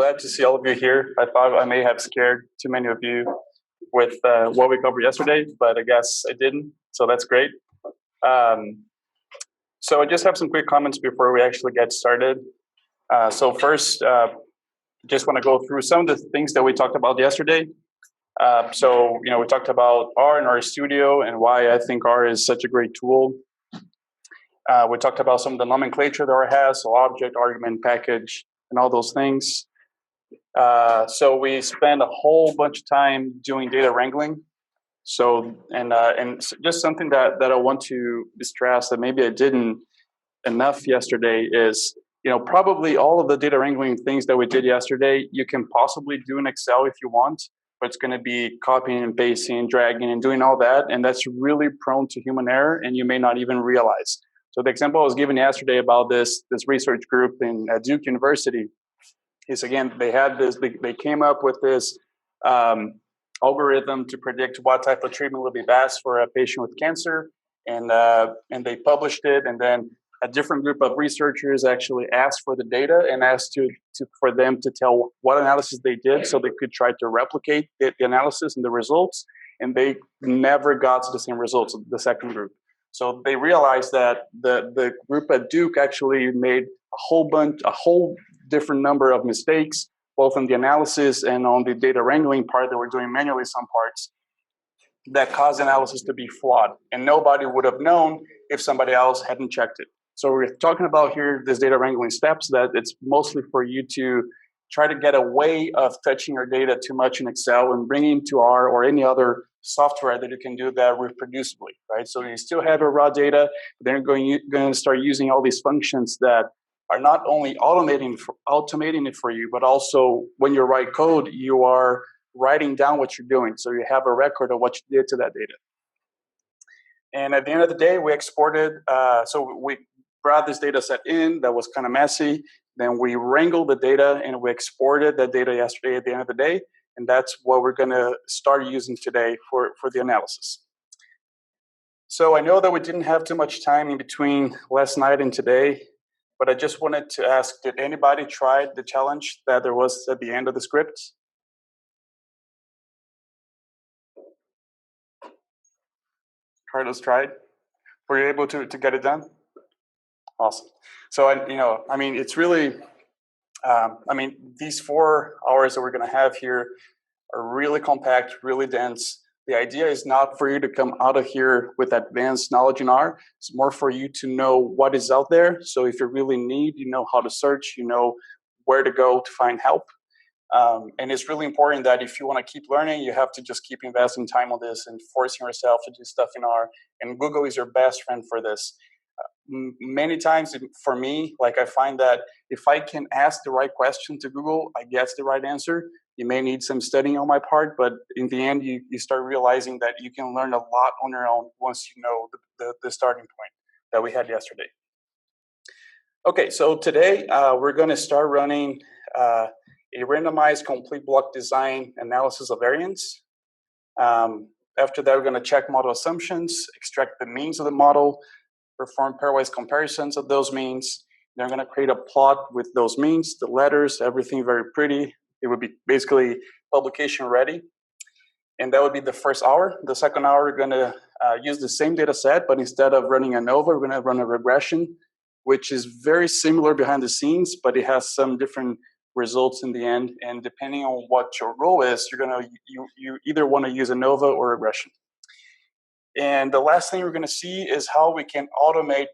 glad to see all of you here. I thought I may have scared too many of you with what we covered yesterday, but I guess I didn't, so that's great. So I just have some quick comments before we actually get started. So first, just want to go through some of the things that we talked about yesterday. So, we talked about R and RStudio and why I think R is such a great tool. We talked about some of the nomenclature that R has, so object, argument, package, and all those things. So we spent a whole bunch of time doing data wrangling. So, and just something that I want to stress that maybe I didn't enough yesterday is, probably all of the data wrangling things that we did yesterday, you can possibly do in Excel if you want, but it's going to be copying and pasting, dragging and doing all that. And that's really prone to human error, and you may not even realize. So the example I was given yesterday about this research group at Duke University is, again, they had this, they came up with this algorithm to predict what type of treatment would be best for a patient with cancer. And they published it, and then a different group of researchers actually asked for the data and asked for them to tell what analysis they did so they could try to replicate the analysis and the results, and they never got to the same results of the second group. So they realized that the group at Duke actually made a whole different number of mistakes, both in the analysis and on the data wrangling part. They were doing manually some parts that caused analysis to be flawed, and nobody would have known if somebody else hadn't checked it. So we're talking about here this data wrangling steps that it's mostly for you to try to get away of touching your data too much in Excel and bringing to R or any other software that you can do that reproducibly, right? So you still have your raw data, but then you're going to start using all these functions that are not only automating it for you, but also when you write code, you are writing down what you're doing. So you have a record of what you did to that data. And at the end of the day, we exported, so we brought this data set in that was kind of messy. Then we wrangled the data and we exported that data yesterday at the end of the day. And that's what we're going to start using today for the analysis. So I know that we didn't have too much time in between last night and today, but I just wanted to ask, did anybody try the challenge that there was at the end of the script? Carlos tried? Were you able to get it done? Awesome. So, it's really, these 4 hours that we're going to have here are really compact, really dense. The idea is not for you to come out of here with advanced knowledge in R. It's more for you to know what is out there. So if you really need, you know how to search, you know where to go to find help. And it's really important that if you want to keep learning, you have to just keep investing time on this and forcing yourself to do stuff in R. And Google is your best friend for this. Many times for me, I find that if I can ask the right question to Google, I get the right answer. You may need some studying on my part, but in the end, you start realizing that you can learn a lot on your own once you know the starting point that we had yesterday. Okay, so today we're going to start running a randomized complete block design analysis of variance. After that, we're going to check model assumptions, extract the means of the model, perform pairwise comparisons of those means. They're going to create a plot with those means, the letters, everything very pretty. It would be basically publication ready. And that would be the first hour. The second hour, we're going to use the same data set, but instead of running ANOVA, we're going to run a regression, which is very similar behind the scenes, but it has some different results in the end. And depending on what your role is, you either want to use ANOVA or regression. And the last thing we're going to see is how we can automate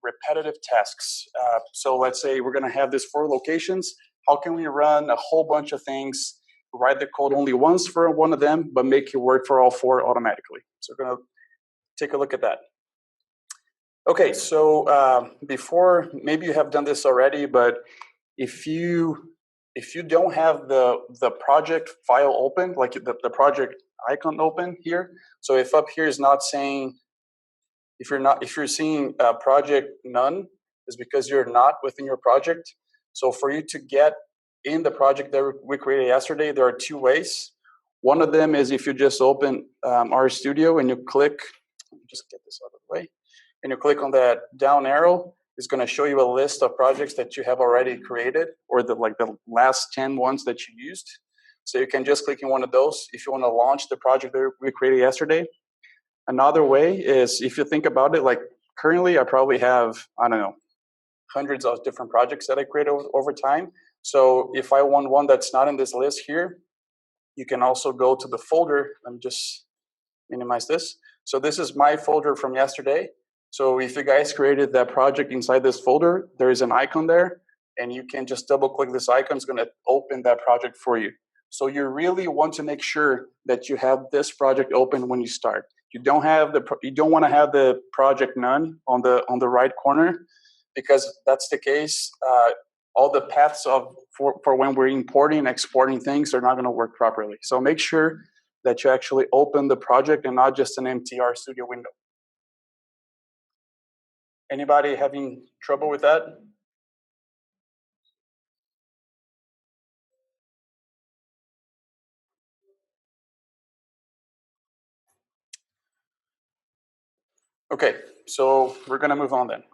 repetitive tasks. So let's say we're going to have these 4 locations. How can we run a whole bunch of things, write the code only once for one of them, but make it work for all 4 automatically? So we're going to take a look at that. Okay, so before, maybe you have done this already, but if you don't have the project file open, like the project icon open here, so if up here is not saying, if you're seeing project none, is because you're not within your project. So for you to get in the project that we created yesterday, there are 2 ways. One of them is if you just open RStudio and you click, let me just get this out of the way, and you click on that down arrow, is going to show you a list of projects that you have already created, or the last 10 ones that you used. So you can just click in one of those if you want to launch the project that we created yesterday. Another way is, if you think about it, like currently I probably have, I don't know, hundreds of different projects that I created over time. So if I want one that's not in this list here, you can also go to the folder. Let me just minimize this. So this is my folder from yesterday. So if you guys created that project inside this folder, there is an icon there, and you can just double click this icon. It's going to open that project for you. So you really want to make sure that you have this project open when you start. You don't want to have the project none on the right corner, because that's the case. All the paths for when we're importing and exporting things are not going to work properly. So make sure that you actually open the project and not just an empty RStudio window. Anybody having trouble with that? Okay, so we're going to move on then.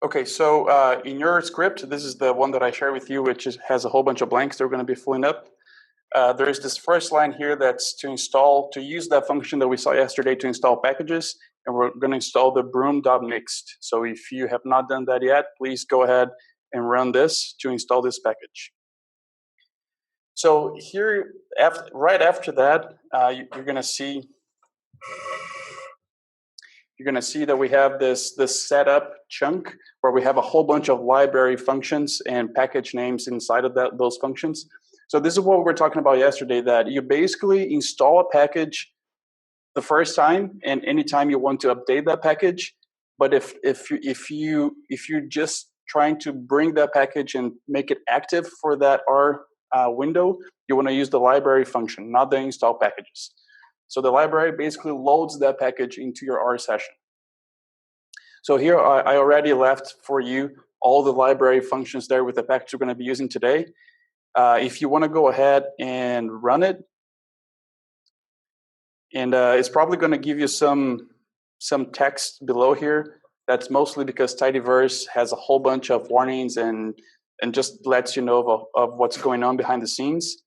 Okay, so in your script, this is the one that I share with you, which has a whole bunch of blanks that we're going to be filling up. There is this first line here that's to use that function that we saw yesterday to install packages, and we're going to install the broom.mixed. So if you have not done that yet, please go ahead and run this to install this package. So here, right after that, you're going to see that we have this setup chunk where we have a whole bunch of library functions and package names inside of those functions. So this is what we were talking about yesterday, that you basically install a package the first time, and anytime you want to update that package. But if you're just trying to bring that package and make it active for that R window, you want to use the library function, not the install packages. So the library basically loads that package into your R session. So here I already left for you all the library functions there with the package we're going to be using today. If you want to go ahead and run it, and it's probably going to give you some text below here. That's mostly because Tidyverse has a whole bunch of warnings and just lets you know of what's going on behind the scenes.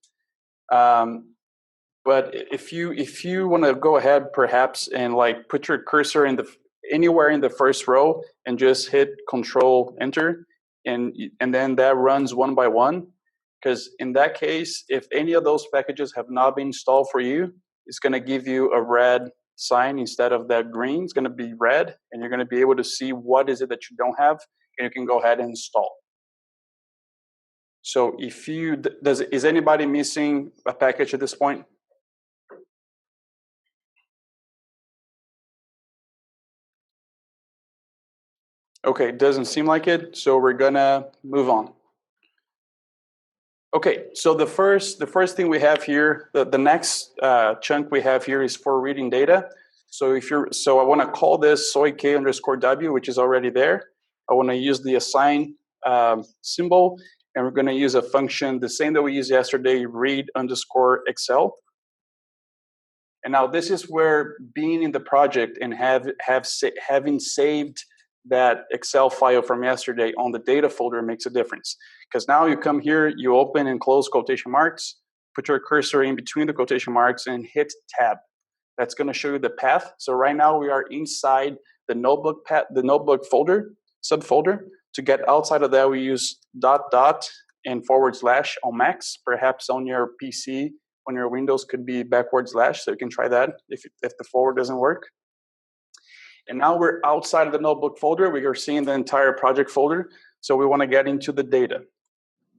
But if you want to go ahead perhaps and like put your cursor anywhere in the first row and just hit Control Enter, and then that runs one by one, because in that case, if any of those packages have not been installed for you, it's going to give you a red sign instead of that green. It's going to be red, and you're going to be able to see what is it that you don't have, and you can go ahead and install. So is anybody missing a package at this point? Okay, doesn't seem like it, so we're gonna move on. Okay, so the first thing we have here, the next chunk we have here is for reading data. So I want to call this soyk_w, which is already there. I want to use the assign symbol, and we're going to use a function the same that we used yesterday, read_Excel. And now this is where being in the project and having saved that Excel file from yesterday on the data folder makes a difference. Because now you come here, you open and close quotation marks, put your cursor in between the quotation marks and hit tab. That's going to show you the path. So right now we are inside the notebook notebook folder, subfolder. To get outside of that, we use ... and / on Macs. Perhaps on your PC, on your Windows could be /, so you can try that if the forward doesn't work. And now we're outside of the notebook folder. We are seeing the entire project folder. So we want to get into the data.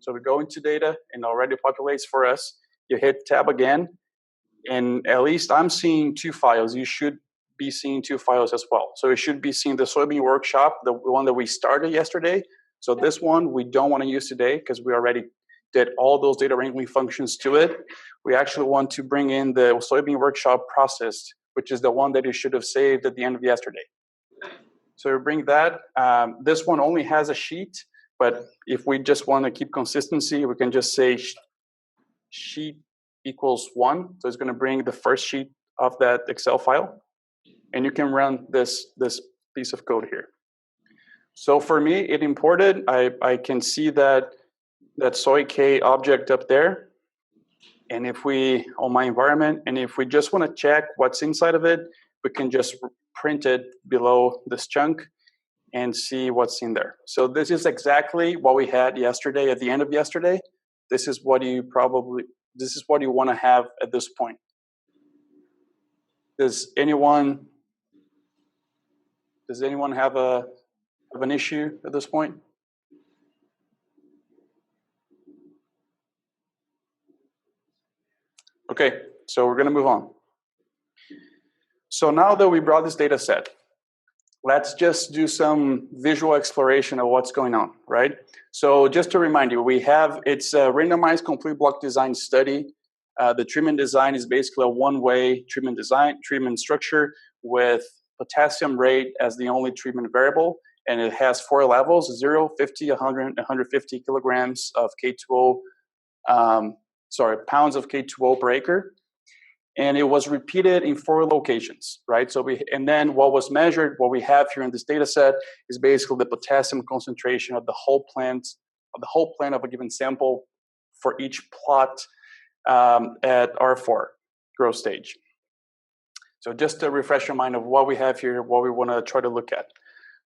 So we go into data and already populates for us. You hit tab again. And at least I'm seeing 2 files. You should be seeing 2 files as well. So you should be seeing the soybean workshop, the one that we started yesterday. So this one we don't want to use today because we already did all those data wrangling functions to it. We actually want to bring in the soybean workshop processed, which is the one that you should have saved at the end of yesterday. So we bring that. This one only has a sheet, but if we just want to keep consistency, we can just say sheet equals 1. So it's going to bring the first sheet of that Excel file. And you can run this piece of code here. So for me, it imported. I can see that soy K object up there. And if we, on my environment, and if we just want to check what's inside of it, we can just print it below this chunk and see what's in there. So this is exactly what we had yesterday, at the end of yesterday. This is what you want to have at this point. Does anyone have an issue at this point? Okay, so we're going to move on. So now that we brought this data set, let's just do some visual exploration of what's going on, right? So just to remind you, it's a randomized complete block design study. The treatment design is basically a one-way treatment structure with potassium rate as the only treatment variable, and it has 4 levels: 0, 50, 100, 150 kilograms of K2O, pounds of K2O per acre. And it was repeated in 4 locations, right? And then what was measured, what we have here in this data set, is basically the potassium concentration of the whole plant of a given sample for each plot at R4 growth stage. So just to refresh your mind of what we have here, what we want to try to look at.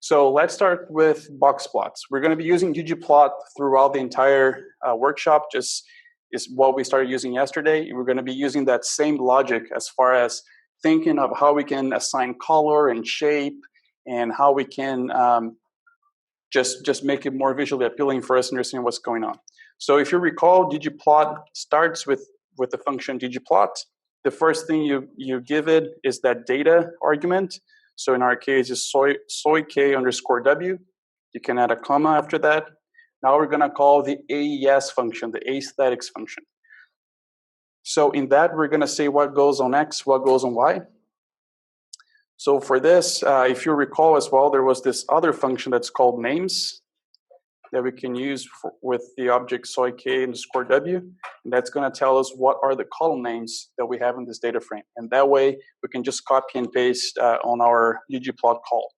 So let's start with Boxplots. We're going to be using ggplot throughout the entire workshop, just is what we started using yesterday. We're going to be using that same logic as far as thinking of how we can assign color and shape and how we can just make it more visually appealing for us to understand what's going on. So if you recall, ggplot starts with the function ggplot. The first thing you give it is that data argument. So in our case, it's soy K underscore W. You can add a comma after that. Now we're going to call the AES function, the aesthetics function. So in that, we're going to say what goes on X, what goes on Y. So for this, if you recall as well, there was this other function that's called names that we can use with the object soy K underscore W. And that's going to tell us what are the column names that we have in this data frame. And that way, we can just copy and paste on our ggplot call.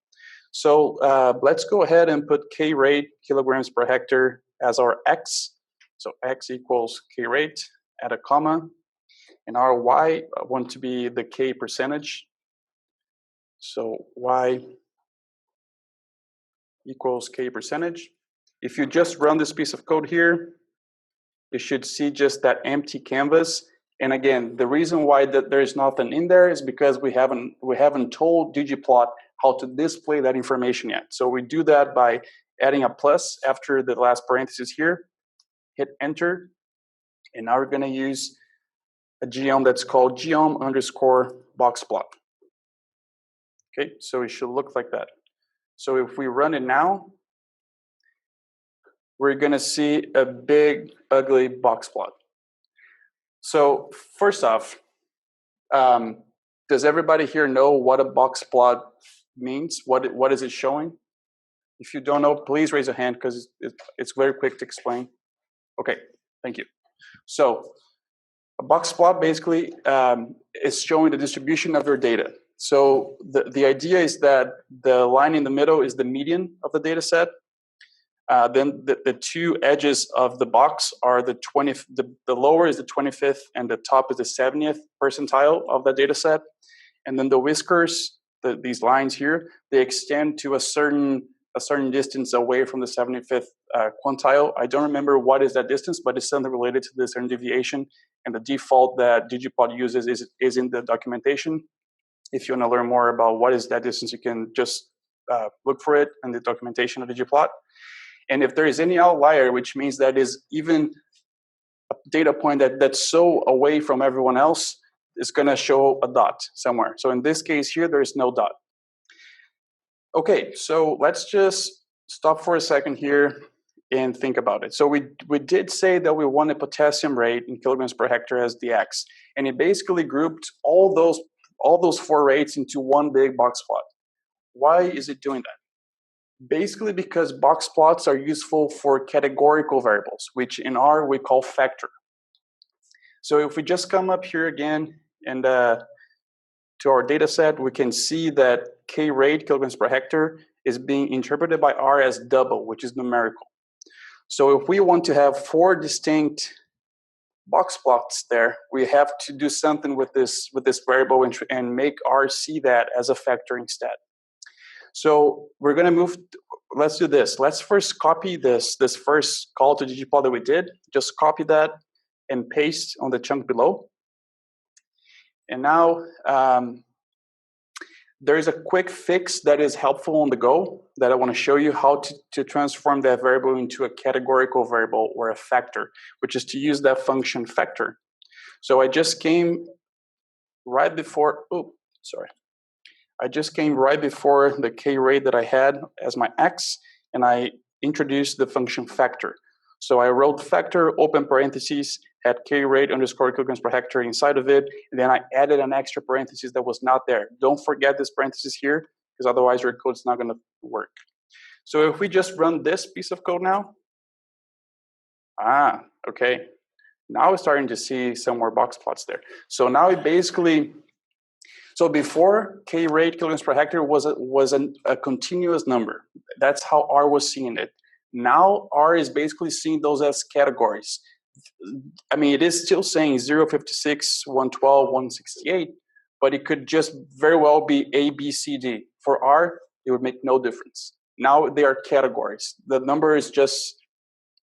So let's go ahead and put K rate, kilograms per hectare, as our X. So X equals K rate, add a comma. And our Y want to be the K percentage. So Y equals K percentage. If you just run this piece of code here, you should see just that empty canvas. And again, the reason why there is nothing in there is because we haven't told ggplot how to display that information yet. So we do that by adding a plus after the last parenthesis here, hit enter, and now we're going to use a geom that's called geom underscore boxplot. Okay, so it should look like that. So if we run it now, we're going to see a big, ugly box plot. So first off, does everybody here know what a box plot means? What is it showing? If you don't know, please raise a hand because it's very quick to explain. Okay, thank you. So a box plot basically is showing the distribution of your data. So the idea is that the line in the middle is the median of the data set. Then the two edges of the box are the lower is the 25th and the top is the 70th percentile of the data set. And then the whiskers, these lines here, they extend to a certain distance away from the 75th quantile. I don't remember what is that distance, but it's something related to the standard deviation. And the default that ggplot uses is in the documentation. If you want to learn more about what is that distance, you can just look for it in the documentation of ggplot. And if there is any outlier, which means that is even a data point that's so away from everyone else, it's going to show a dot somewhere. So in this case here, there is no dot. Okay, so let's just stop for a second here and think about it. So we did say that we wanted potassium rate in kilograms per hectare as the X, and it basically grouped all those four rates into one big box plot. Why is it doing that? Basically because box plots are useful for categorical variables, which in R we call factor. So if we just come up here again and to our data set, we can see that K rate, kilograms per hectare, is being interpreted by R as double, which is numerical. So if we want to have 4 distinct box plots there, we have to do something with this variable and make R see that as a factor instead. So we're going to move. Let's do this. Let's first copy this first call to ggplot that we did. Just copy that and paste on the chunk below. And now there is a quick fix that is helpful on the go that I want to show you how to transform that variable into a categorical variable or a factor, which is to use that function factor. So I just came right before, I just came right before the K rate that I had as my X, and I introduced the function factor. So I wrote factor, open parentheses, had K rate underscore kilograms per hectare inside of it, and then I added an extra parenthesis that was not there. Don't forget this parenthesis here, because otherwise your code's not gonna work. So if we just run this piece of code now, okay. Now we're starting to see some more box plots there. So now it basically, so before K rate kilograms per hectare was a continuous number. That's how R was seeing it. Now R is basically seeing those as categories. I mean, it is still saying 0, 56, 112, 168, but it could just very well be A, B, C, D. For R, it would make no difference. Now they are categories. The number is just,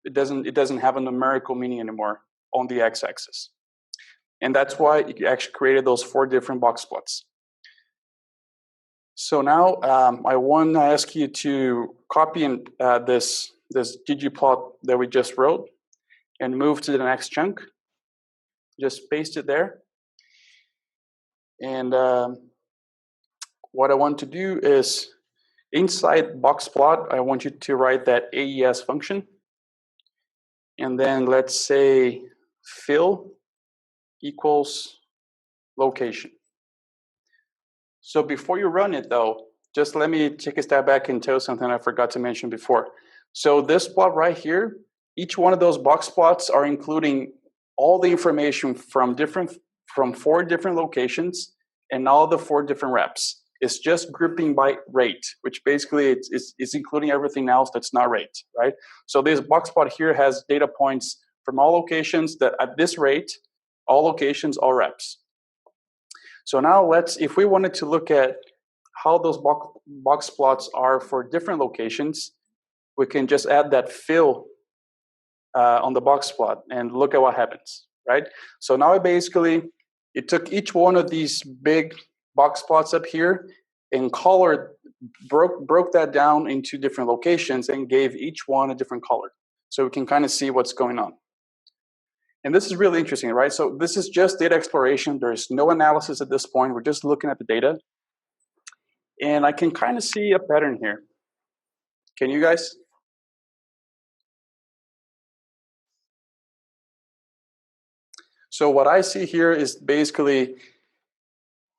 it doesn't have a numerical meaning anymore on the x-axis. And that's why it actually created those 4 different box plots. So now I want to ask you to copy this ggplot that we just wrote and move to the next chunk. Just paste it there. And what I want to do is inside Boxplot, I want you to write that AES function. And then let's say fill equals location. So before you run it though, just let me take a step back and tell you something I forgot to mention before. So this plot right here, each one of those box plots are including all the information from 4 different locations and all the 4 different reps. It's just grouping by rate, which basically it's including everything else that's not rate, right? So this box plot here has data points from all locations that at this rate, all locations, all reps. So now if we wanted to look at how those box plots are for different locations, we can just add that fill on the box plot and look at what happens, right? So now it took each one of these big box plots up here and broke that down into different locations and gave each one a different color. So we can kind of see what's going on. And this is really interesting, right? So this is just data exploration. There's no analysis at this point. We're just looking at the data. And I can kind of see a pattern here. Can you guys? So what I see here is basically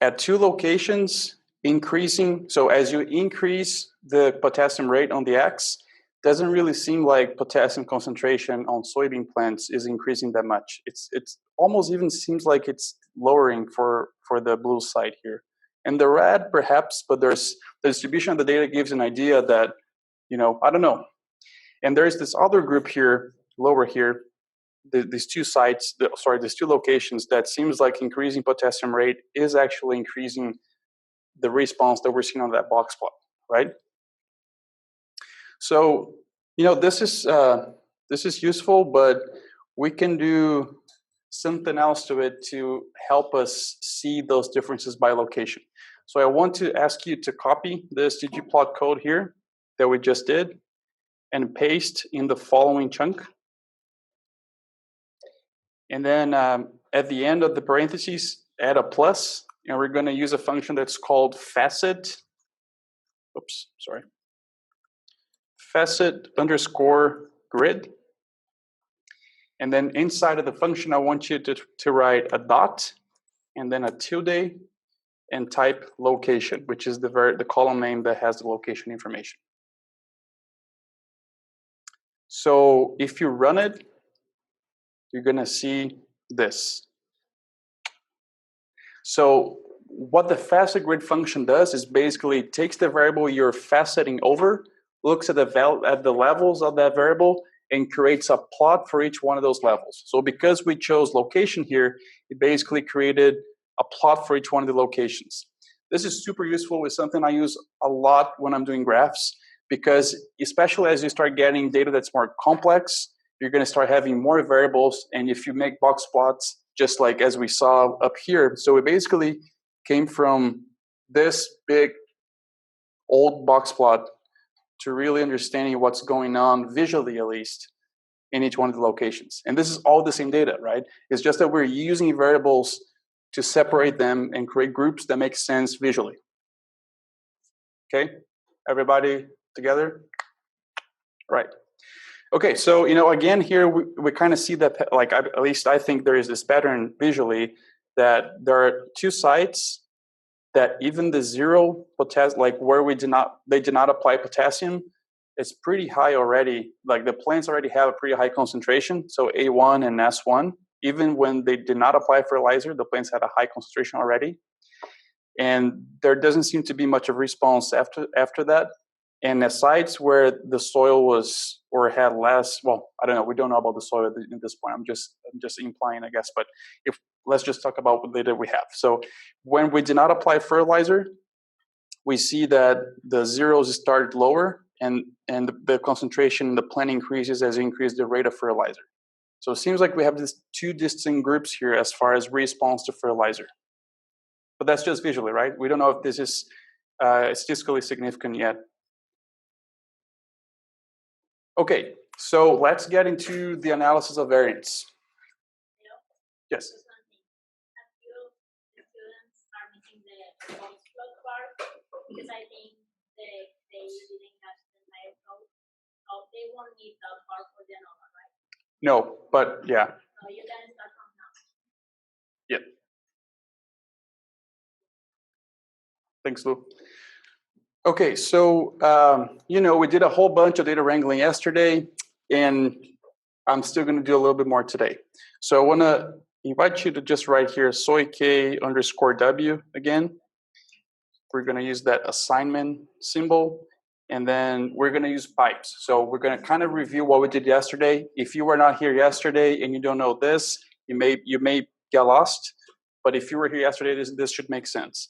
at 2 locations increasing. So as you increase the potassium rate on the X, doesn't really seem like potassium concentration on soybean plants is increasing that much. It's almost even seems like it's lowering for the blue side here. And the red perhaps, but the distribution of the data gives an idea that, I don't know. And there's this other group here, lower here, these 2 sites, these 2 locations that seems like increasing potassium rate is actually increasing the response that we're seeing on that box plot, right? So, this is useful, but we can do something else to it to help us see those differences by location. So I want to ask you to copy this ggplot code here that we just did and paste in the following chunk. And then at the end of the parentheses, add a plus, and we're going to use a function that's called facet. Facet underscore grid. And then inside of the function, I want you to write a dot and then a tilde and type location, which is the column name that has the location information. So if you run it, you're going to see this. So what the FastaGrid function does is basically takes the variable you're fast setting over, looks at the levels of that variable, and creates a plot for each one of those levels. So because we chose location here, it basically created a plot for each one of the locations. This is super useful. It's something I use a lot when I'm doing graphs, because especially as you start getting data that's more complex, you're going to start having more variables. And if you make box plots, just like as we saw up here, so it basically came from this big old box plot to really understanding what's going on visually, at least, in each one of the locations. And this is all the same data, right? It's just that we're using variables to separate them and create groups that make sense visually. Okay, everybody together? Right. Okay, so, again, here we kind of see that, like, at least I think there is this pattern visually that there are two sites that even the zero potassium, like where they did not apply potassium, it's pretty high already. Like the plants already have a pretty high concentration, so A1 and S1. Even when they did not apply fertilizer, the plants had a high concentration already. And there doesn't seem to be much of response after that. And the sites where the soil was or had less, well, I don't know. We don't know about the soil at this point. I'm just implying, I guess. But let's just talk about what data we have. So when we did not apply fertilizer, we see that the zeros started lower, and the concentration in the plant increases as you increase the rate of fertilizer. So it seems like we have these two distinct groups here as far as response to fertilizer. But that's just visually, right? We don't know if this is statistically significant yet. Okay, so let's get into the analysis of variance. Yes. A few students are missing the Boxplot part because I think they didn't catch the entire code, so they won't need that part for the ANOVA, right? No, but yeah. So you can start from now. Yeah. Thanks, Lou. Okay, so, we did a whole bunch of data wrangling yesterday, and I'm still going to do a little bit more today. So I want to invite you to just write here soik_w again. We're going to use that assignment symbol, and then we're going to use pipes. So we're going to kind of review what we did yesterday. If you were not here yesterday and you don't know this, you may get lost. But if you were here yesterday, this should make sense.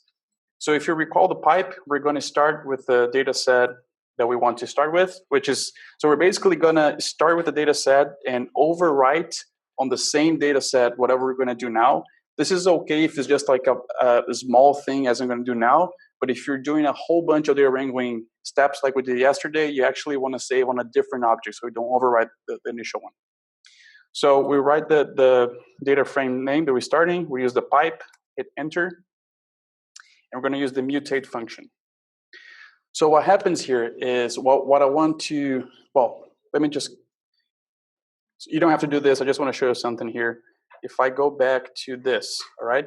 So if you recall the pipe, we're going to start with the data set that we want to start with, which is, so we're basically going to start with the data set and overwrite on the same data set whatever we're going to do now. This is okay if it's just like a small thing as I'm going to do now, but if you're doing a whole bunch of data wrangling steps like we did yesterday, you actually want to save on a different object so we don't overwrite the initial one. So we write the data frame name that we're starting, we use the pipe, hit enter, and we're going to use the mutate function. So what happens here is, what I want to, let me just, you don't have to do this, I just want to show you something here. If I go back to this, all right?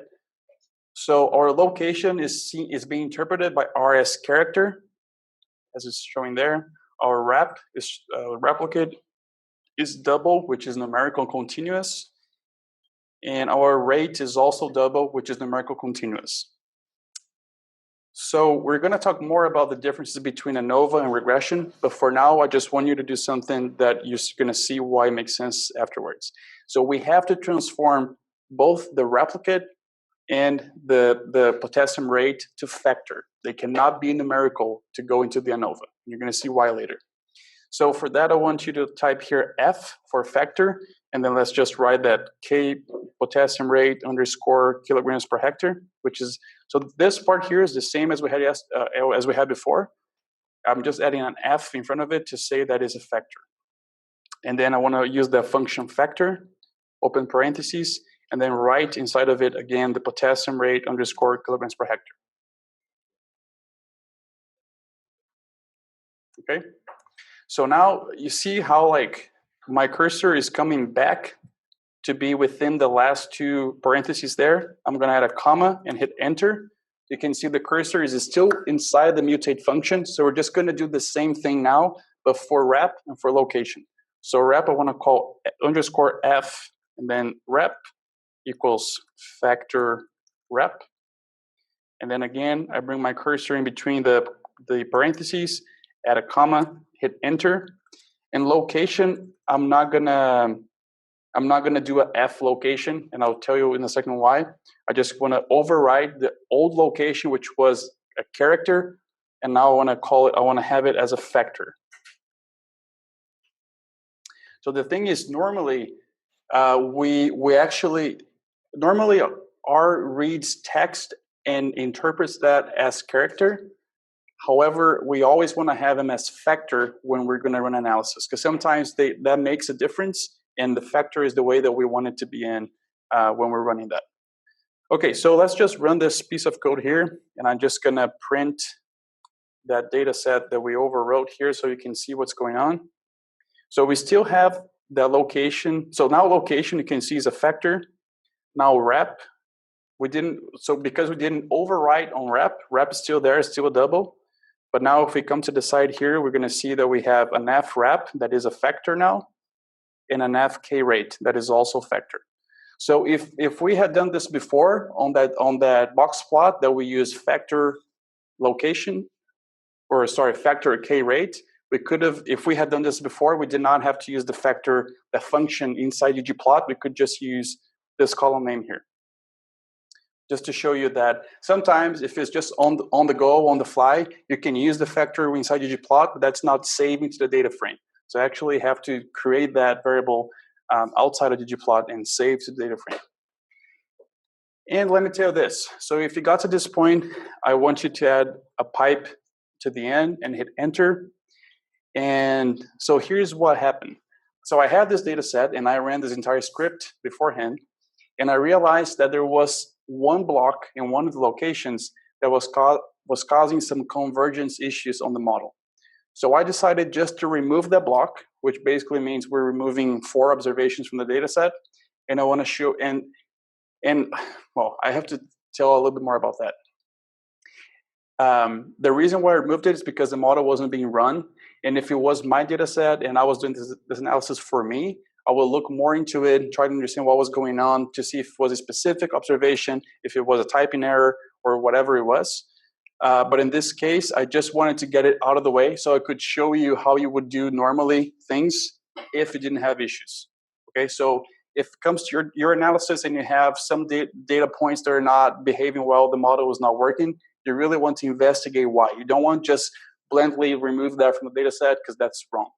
So our location is being interpreted by RS character, as it's showing there. Our rep is replicate is double, which is numerical continuous. And our rate is also double, which is numerical continuous. So we're going to talk more about the differences between ANOVA and regression, but for now, I just want you to do something that you're going to see why it makes sense afterwards. So we have to transform both the replicate and the potassium rate to factor. They cannot be numerical to go into the ANOVA. You're going to see why later. So for that, I want you to type here F for factor, and then let's just write that K potassium rate underscore kilograms per hectare, which is, so this part here is the same as we had before. I'm just adding an F in front of it to say that is a factor. And then I want to use the function factor, open parentheses, and then write inside of it again the potassium rate underscore kilograms per hectare. Okay. So now you see how like my cursor is coming back to be within the last two parentheses there. I'm going to add a comma and hit enter. You can see the cursor is still inside the mutate function. So we're just going to do the same thing now, but for rep and for location. So rep, I want to call underscore F and then rep. equals factor rep. And then again, I bring my cursor in between the parentheses, add a comma, hit enter. In location, I'm not gonna do a F location, and I'll tell you in a second why. I just want to override the old location, which was a character, and now I want to have it as a factor. So the thing is, normally we actually normally R reads text and interprets that as character. However, we always want to have them as factor when we're going to run analysis, because sometimes that makes a difference, and the factor is the way that we want it to be in when we're running that. Okay, so let's just run this piece of code here, and I'm just going to print that data set that we overwrote here so you can see what's going on. So we still have the location. So now location, you can see, is a factor. Now rep, because we didn't overwrite on rep is still there, it's still a double. But now if we come to the side here, we're going to see that we have an F rep that is a factor now, and an F K rate that is also factor. So if we had done this before on that box plot that we use factor location, or sorry, factor K rate, we could have, if we had done this before, we did not have to use the factor, the function inside ggplot. We could just use this column name here. Just to show you that sometimes if it's just on the go, on the fly, you can use the factor inside ggplot, but that's not saving to the data frame. So I actually have to create that variable outside of ggplot and save to the data frame. And let me tell you this. So if you got to this point, I want you to add a pipe to the end and hit enter. And so here's what happened. So I had this data set and I ran this entire script beforehand, and I realized that there was one block in one of the locations that was causing some convergence issues on the model. So I decided just to remove that block, which basically means we're removing 4 observations from the data set. And I want to show, and well, I have to tell a little bit more about that. The reason why I removed it is because the model wasn't being run. And if it was my data set and I was doing this analysis for me, I will look more into it, try to understand what was going on to see if it was a specific observation, if it was a typing error or whatever it was. But in this case, I just wanted to get it out of the way so I could show you how you would do normally things if you didn't have issues. Okay, so if it comes to your analysis and you have some data points that are not behaving well, the model is not working, you really want to investigate why. You don't want to just blindly remove that from the data set because that's wrong.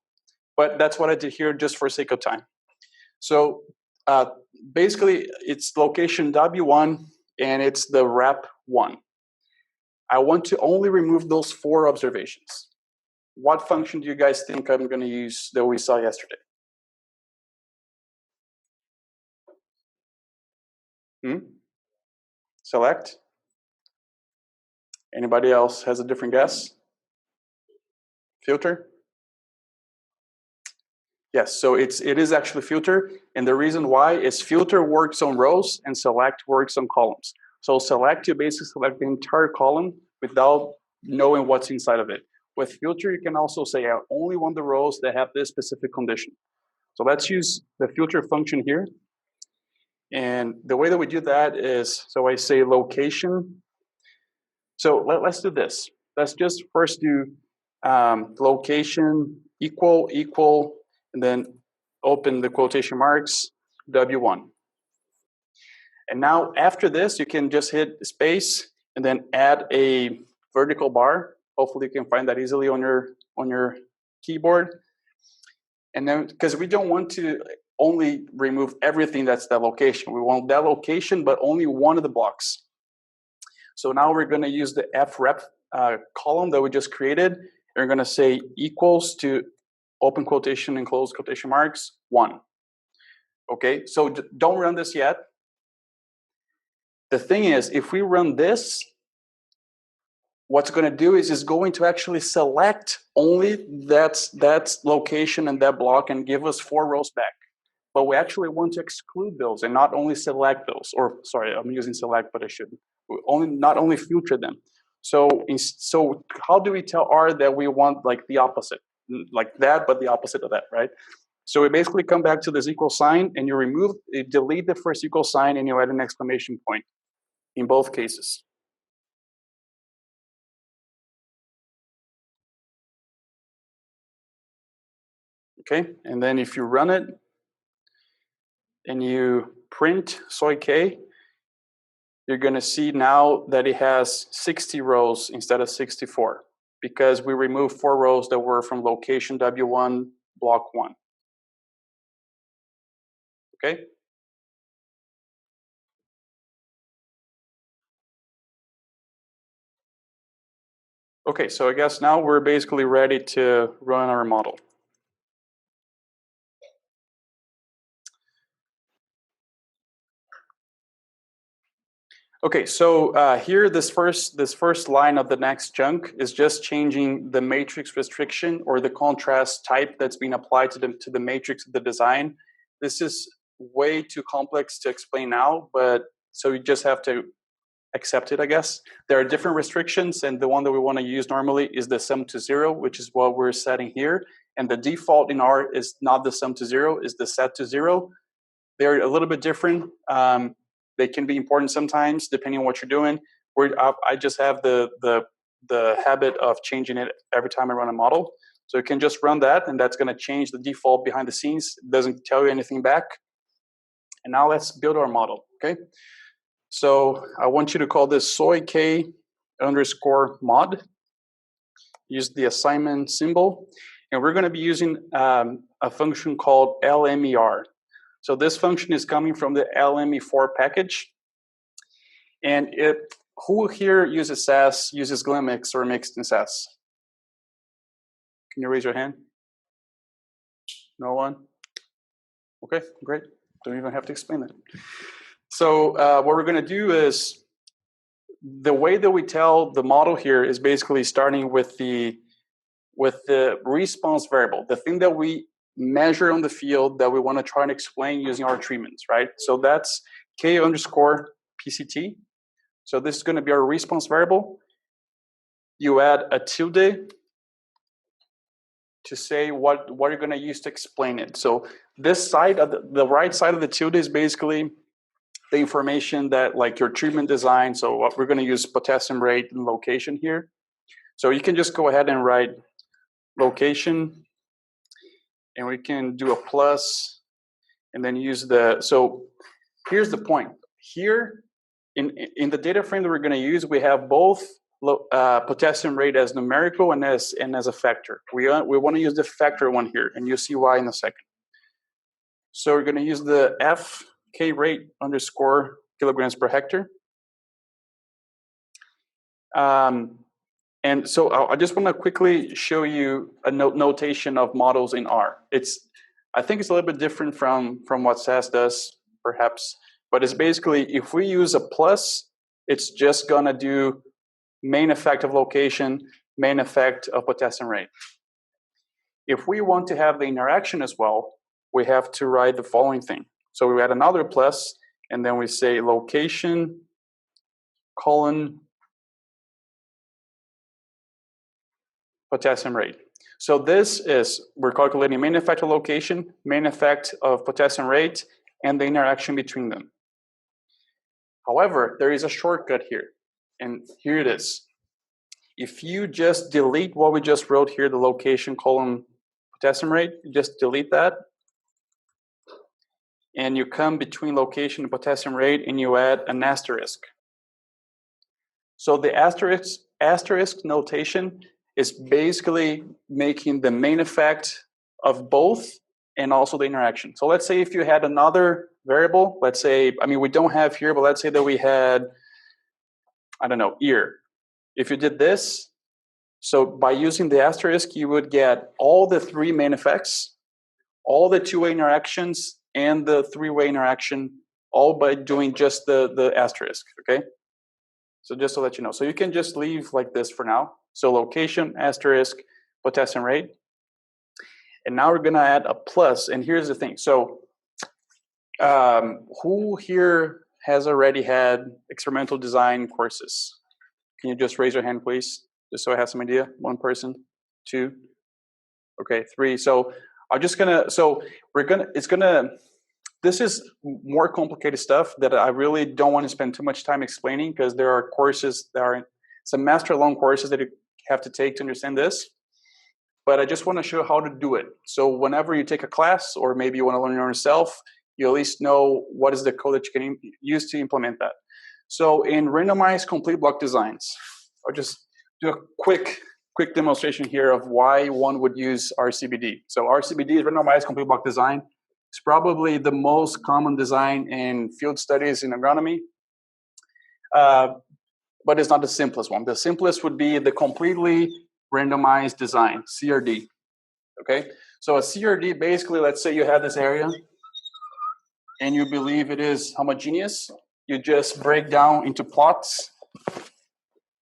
But that's what I did here just for sake of time. So basically, it's location W1 and it's the rep 1. I want to only remove those 4 observations. What function do you guys think I'm going to use that we saw yesterday? Select? Anybody else has a different guess? Filter? Yes, so it is actually filter, and the reason why is filter works on rows and select works on columns. So select, you basically select the entire column without knowing what's inside of it. With filter, you can also say I only want the rows that have this specific condition. So let's use the filter function here. And the way that we do that is, so I say location. So let's do this. Let's just first do location equal, and then open the quotation marks, W1. And now after this, you can just hit space and then add a vertical bar. Hopefully you can find that easily on your keyboard. And then, because we don't want to only remove everything that's that location. We want that location, but only one of the blocks. So now we're going to use the frep column that we just created. And we're going to say equals to open quotation and close quotation marks 1. Okay, so don't run this yet. The thing is, if we run this, what's going to do is it's going to actually select only that location and that block and give us 4 rows back. But we actually want to exclude those and not only select those. Or sorry, I'm using select, but I shouldn't. Not only filter them. So how do we tell R that we want like the opposite, like that, but the opposite of that, right? So we basically come back to this equal sign, and you delete the first equal sign, and you add an exclamation point in both cases. Okay, and then if you run it, and you print soy K, you're going to see now that it has 60 rows instead of 64, because we removed 4 rows that were from location W1, block 1. Okay? Okay, so I guess now we're basically ready to run our model. Okay, so here, this first line of the next chunk is just changing the matrix restriction or the contrast type that's being applied to the matrix of the design. This is way too complex to explain now, but so you just have to accept it, I guess. There are different restrictions, and the one that we want to use normally is the sum to 0, which is what we're setting here. And the default in R is not the sum to 0, is the set to 0. They're a little bit different. They can be important sometimes, depending on what you're doing. I just have the habit of changing it every time I run a model. So you can just run that, and that's going to change the default behind the scenes. It doesn't tell you anything back. And now let's build our model, okay? So I want you to call this soy K underscore mod. Use the assignment symbol. And we're going to be using a function called lmer. So this function is coming from the lme4 package. And who here uses SAS, uses Glimix or mixed in SAS? Can you raise your hand? No one? Okay, great. Don't even have to explain that. So what we're going to do is, the way that we tell the model here is basically starting with the response variable, the thing that we measure on the field that we want to try and explain using our treatments, right? So that's K underscore PCT. So this is going to be our response variable. You add a tilde to say what you're going to use to explain it. So this side of the right side of the tilde is basically the information that, like, your treatment design. So what we're going to use potassium rate and location here. So you can just go ahead and write location, and we can do a plus, and then use so here's the point. Here in the data frame that we're going to use, we have both potassium rate as numerical and as a factor. We want to use the factor one here, and you'll see why in a second. So we're going to use the FK rate underscore kilograms per hectare. And so I just want to quickly show you a notation of models in R. I think it's a little bit different from what SAS does, perhaps, but it's basically, if we use a plus, it's just going to do main effect of location, main effect of potassium rate. If we want to have the interaction as well, we have to write the following thing. So we add another plus, and then we say location, colon, potassium rate. So this is, we're calculating main effect of location, main effect of potassium rate, and the interaction between them. However, there is a shortcut here, and here it is. If you just delete what we just wrote here, the location, colon, potassium rate, just delete that, and you come between location and potassium rate, and you add an asterisk. So the asterisk notation is basically making the main effect of both and also the interaction. So let's say if you had another variable, let's say, I mean, we don't have here, but let's say that we had, I don't know, ear. If you did this, so by using the asterisk, you would get all the 3 main effects, all the 2-way interactions, and the 3-way interaction, all by doing just the asterisk, okay? So just to let you know. So you can just leave like this for now. So location, asterisk, potassium rate. And now we're going to add a plus. And here's the thing. So who here has already had experimental design courses? Can you just raise your hand, please? Just so I have some idea. 1 person, 2. Okay, 3. So This is more complicated stuff that I really don't want to spend too much time explaining, because there are courses that are semester-long courses that you have to take to understand this. But I just want to show how to do it. So whenever you take a class, or maybe you want to learn yourself, you at least know what is the code that you can use to implement that. So in randomized complete block designs, I'll just do a quick demonstration here of why one would use RCBD. So RCBD is randomized complete block design. It's probably the most common design in field studies in agronomy, but it's not the simplest one. The simplest would be the completely randomized design, CRD. Okay, so a CRD, basically, let's say you have this area and you believe it is homogeneous. You just break down into plots,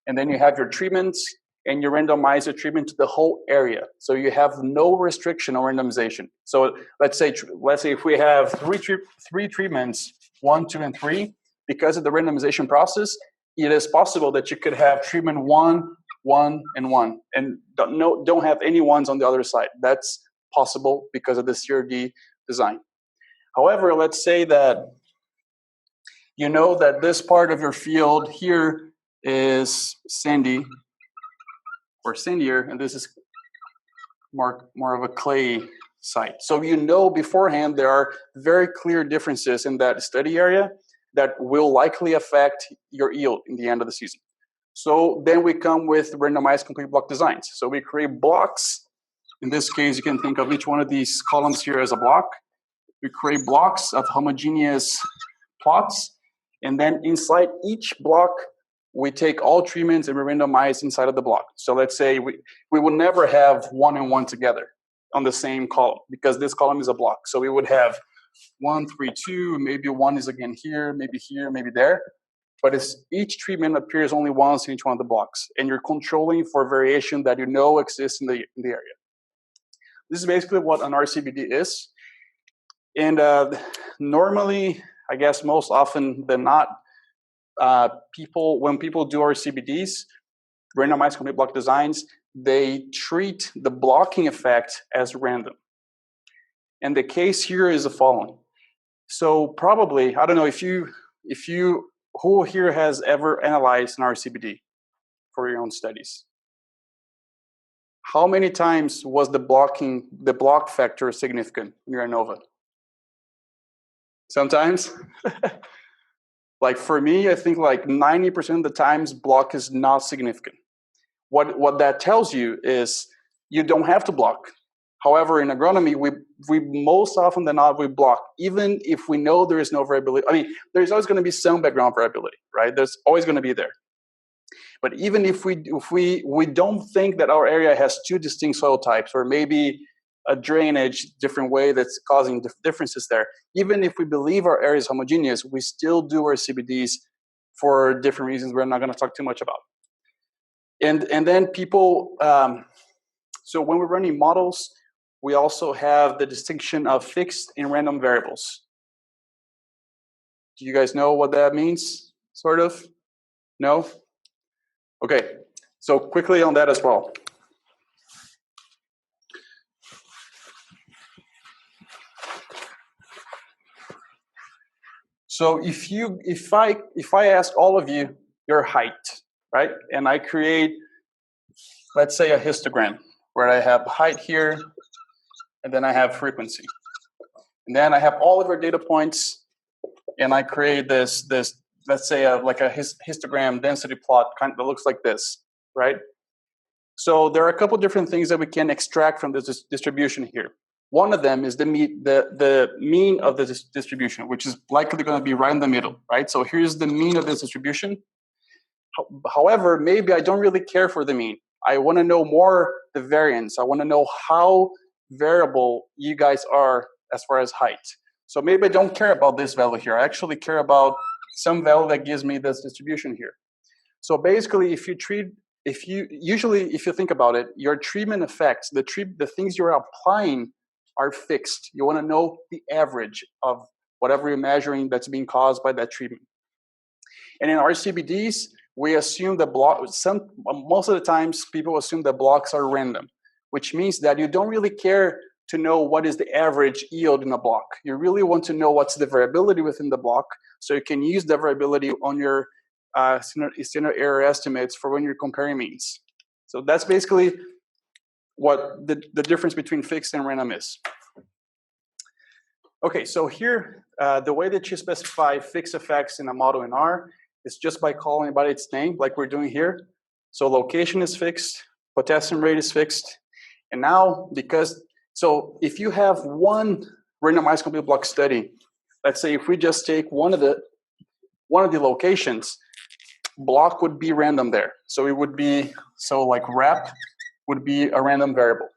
and then you have your treatments, and you randomize the treatment to the whole area. So you have no restriction on randomization. So let's say if we have three treatments, 1, 2, and 3, because of the randomization process, it is possible that you could have treatment 1, 1, and 1, and don't have any ones on the other side. That's possible because of the CRD design. However, let's say that you know that this part of your field here is sandy or sandier, and this is more of a clay site. So you know beforehand there are very clear differences in that study area that will likely affect your yield in the end of the season. So then we come with randomized complete block designs. So we create blocks. In this case, you can think of each one of these columns here as a block. We create blocks of homogeneous plots, and then inside each block, we take all treatments and we randomize inside of the block. So let's say we would never have 1 and 1 together on the same column, because this column is a block. So we would have 1, 3, 2, maybe 1 is again here, maybe there. But each treatment appears only once in each one of the blocks, and you're controlling for variation that you know exists in the area. This is basically what an RCBD is. And normally, I guess most often than not, when people do RCBDs, randomized complete block designs, they treat the blocking effect as random. And the case here is the following. So probably, I don't know who here has ever analyzed an RCBD for your own studies? How many times was the block factor significant in your ANOVA? Sometimes? Like for me, I think like 90% of the times block is not significant. What that tells you is you don't have to block. However, in agronomy, we most often than not, we block, even if we know there is no variability. I mean, there's always going to be some background variability, right? There's always going to be there. But even if we don't think that our area has 2 distinct soil types, or maybe a drainage different way that's causing differences there, even if we believe our area is homogeneous, we still do our CBDs for different reasons we're not going to talk too much about. And then people, so when we're running models, we also have the distinction of fixed and random variables. Do you guys know what that means, sort of? No? Okay, so quickly on that as well. So if I ask all of you your height, right? And I create, let's say, a histogram where I have height here, and then I have frequency. And then I have all of our data points, and I create this let's say like a histogram density plot that looks like this, right? So there are a couple different things that we can extract from this distribution here. One of them is the mean of the distribution, which is likely going to be right in the middle, right? So here's the mean of this distribution. However, maybe I don't really care for the mean. I want to know more the variance. I want to know how variable you guys are as far as height. So maybe I don't care about this value here. I actually care about some value that gives me this distribution here. So basically, if you think about it, your treatment effects, the things you're applying are fixed. You want to know the average of whatever you're measuring that's being caused by that treatment. And in RCBDs, we assume that most of the times people assume that blocks are random, which means that you don't really care to know what is the average yield in a block. You really want to know what's the variability within the block, so you can use the variability on your standard error estimates for when you're comparing means. So that's basically what the difference between fixed and random is. Okay, so here, the way that you specify fixed effects in a model in R is just by calling it by its name, like we're doing here. So location is fixed, potassium rate is fixed, and now so if you have one randomized complete block study, let's say if we just take one of the locations, block would be random there. So it would be, like rep would be a random variable.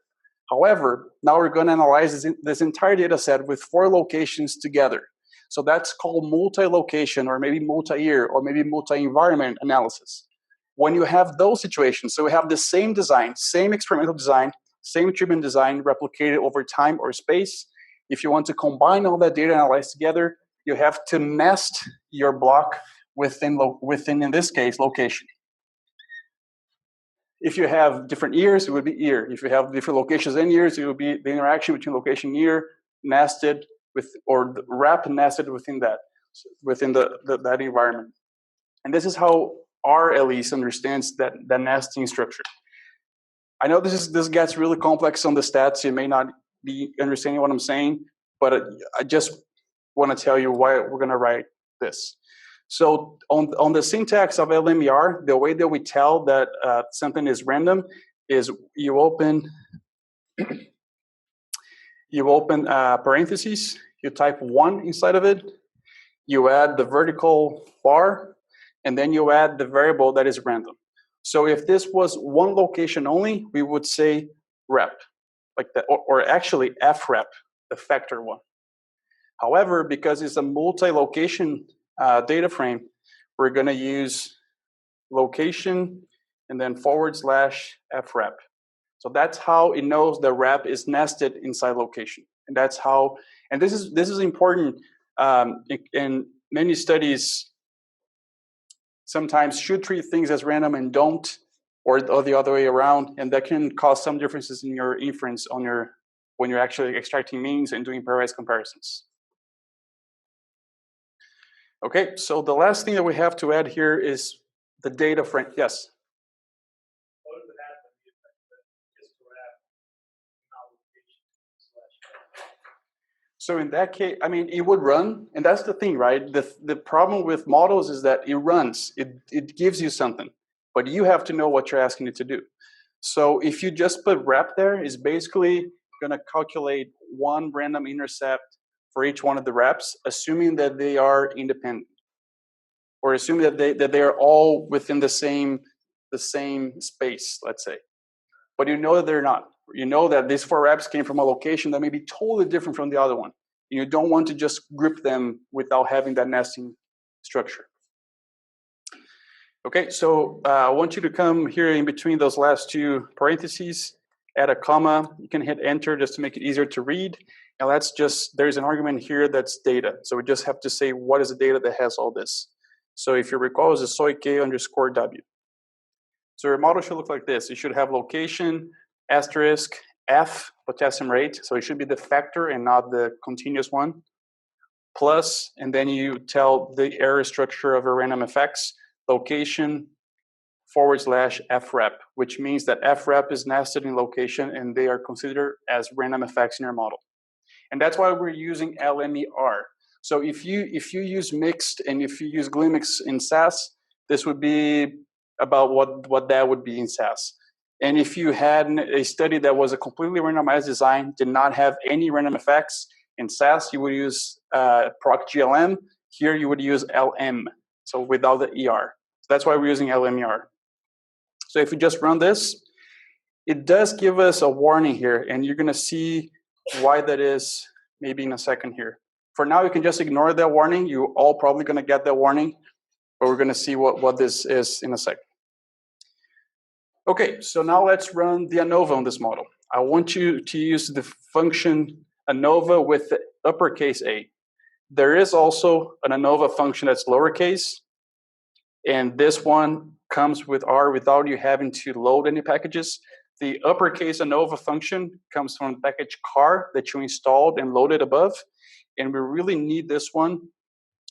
However, now we're going to analyze this entire data set with 4 locations together. So that's called multi-location, or maybe multi-year, or maybe multi-environment analysis. When you have those situations, so we have the same design, same experimental design, same treatment design replicated over time or space. If you want to combine all that data analyzed together, you have to nest your block within, in this case, location. If you have different years, it would be year. If you have different locations and years, it would be the interaction between location and year nested with, or the wrap nested within that, that environment. And this is how R at least understands that nesting structure. I know this gets really complex on the stats. You may not be understanding what I'm saying, but I just want to tell you why we're going to write this. So on the syntax of lmer, the way that we tell that something is random is you open parentheses, you type 1 inside of it, you add the vertical bar, and then you add the variable that is random. So if this was one location only, we would say rep, like that, or actually frep, the factor one. However, because it's a multi-location data frame, we're going to use location and then / frep. So that's how it knows the rep is nested inside location, and that's how. And this is important in many studies. Sometimes should treat things as random and don't, or the other way around, and that can cause some differences in your inference when you're actually extracting means and doing pairwise comparisons. Okay, so the last thing that we have to add here is the data frame. Yes? What would happen if just to have So in that case, I mean, it would run, and that's the thing, right? The problem with models is that it runs, it gives you something, but you have to know what you're asking it to do. So if you just put rep there, it's basically going to calculate one random intercept for each one of the reps, assuming that they are independent, or assuming that they are all within the same space, let's say. But you know that they're not. You know that these 4 reps came from a location that may be totally different from the other one. You don't want to just group them without having that nesting structure. Okay, so I want you to come here in between those last 2 parentheses, add a comma. You can hit enter just to make it easier to read. Now that's just, there's an argument here that's data. So we just have to say what is the data that has all this. So if you recall, it's a soik_w. So your model should look like this. It should have location, asterisk, F, potassium rate. So it should be the factor and not the continuous one. Plus, and then you tell the error structure of a random effects, location / frep, which means that frep is nested in location and they are considered as random effects in your model. And that's why we're using lmer. So if you use mixed and if you use glimix in SAS, this would be about what that would be in SAS. And if you had a study that was a completely randomized design, did not have any random effects, in SAS you would use proc GLM. Here you would use LM, so without the ER. So that's why we're using LMER. So if we just run this, it does give us a warning here, and you're going to see why that is maybe in a second here. For now, you can just ignore that warning. You're all probably going to get that warning, but we're going to see what this is in a second. Okay, so now let's run the ANOVA on this model. I want you to use the function ANOVA with the uppercase A. There is also an ANOVA function that's lowercase, and this one comes with R without you having to load any packages. The uppercase ANOVA function comes from the package car that you installed and loaded above. And we really need this one,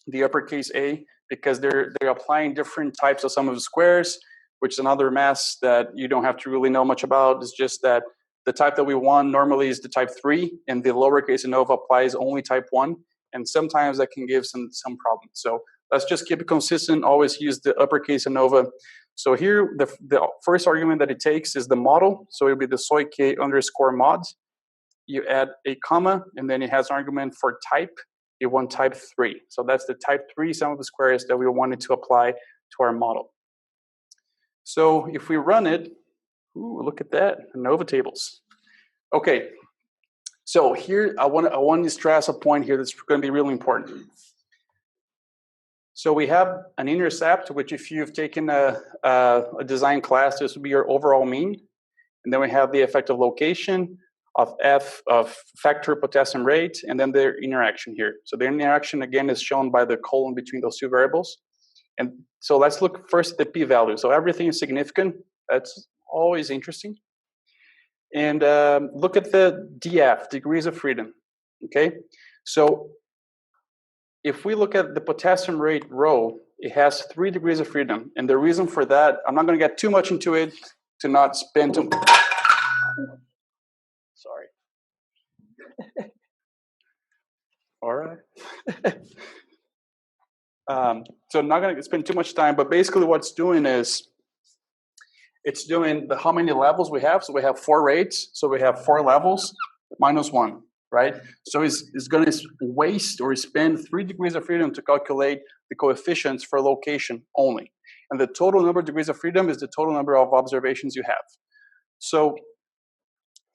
the uppercase A, because they're applying different types of sum of the squares, which is another mess that you don't have to really know much about. It's just that the type that we want normally is the type 3, and the lowercase ANOVA applies only type 1, and sometimes that can give some problems. So let's just keep it consistent, always use the uppercase ANOVA. So here, the first argument that it takes is the model, so it'll be the soy k underscore mod. You add a comma, and then it has an argument for type. You want type 3. So that's the type 3 sum of the squares that we wanted to apply to our model. So if we run it, ooh, look at that, ANOVA tables. Okay, so here I want to stress a point here that's going to be really important. So we have an intercept, which if you've taken a design class, this would be your overall mean. And then we have the effective location of f of factor potassium rate, and then their interaction here. So the interaction again is shown by the colon between those two variables. And so let's look first at the p-value. So everything is significant. That's always interesting. And look at the df, degrees of freedom. Okay, so if we look at the potassium rate row, it has 3 degrees of freedom. And the reason for that, I'm not going to get too much into it to not spend too. Sorry. All right. So I'm not going to spend too much time, but basically what it's doing is it's doing how many levels we have. So we have 4 rates. So we have 4 levels minus 1, right? So it's going to waste or spend 3 degrees of freedom to calculate the coefficients for location only. And the total number of degrees of freedom is the total number of observations you have. So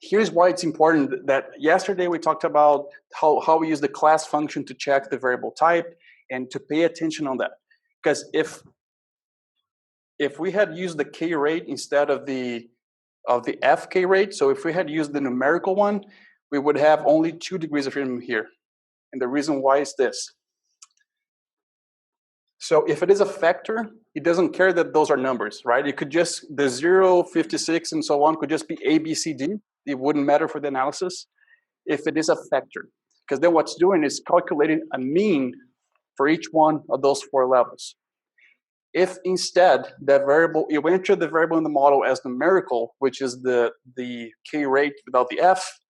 here's why it's important that yesterday we talked about how we use the class function to check the variable type and to pay attention on that. Because if we had used the k rate instead of the fk rate, so if we had used the numerical one, we would have only 2 degrees of freedom here. And the reason why is this. So if it is a factor, it doesn't care that those are numbers, right? It could just, the 0, 56, and so on could just be A, B, C, D. It wouldn't matter for the analysis if it is a factor. Because then what's doing is calculating a mean for each one of those 4 levels. If instead that variable, you enter the variable in the model as numerical, which is the k rate without the f,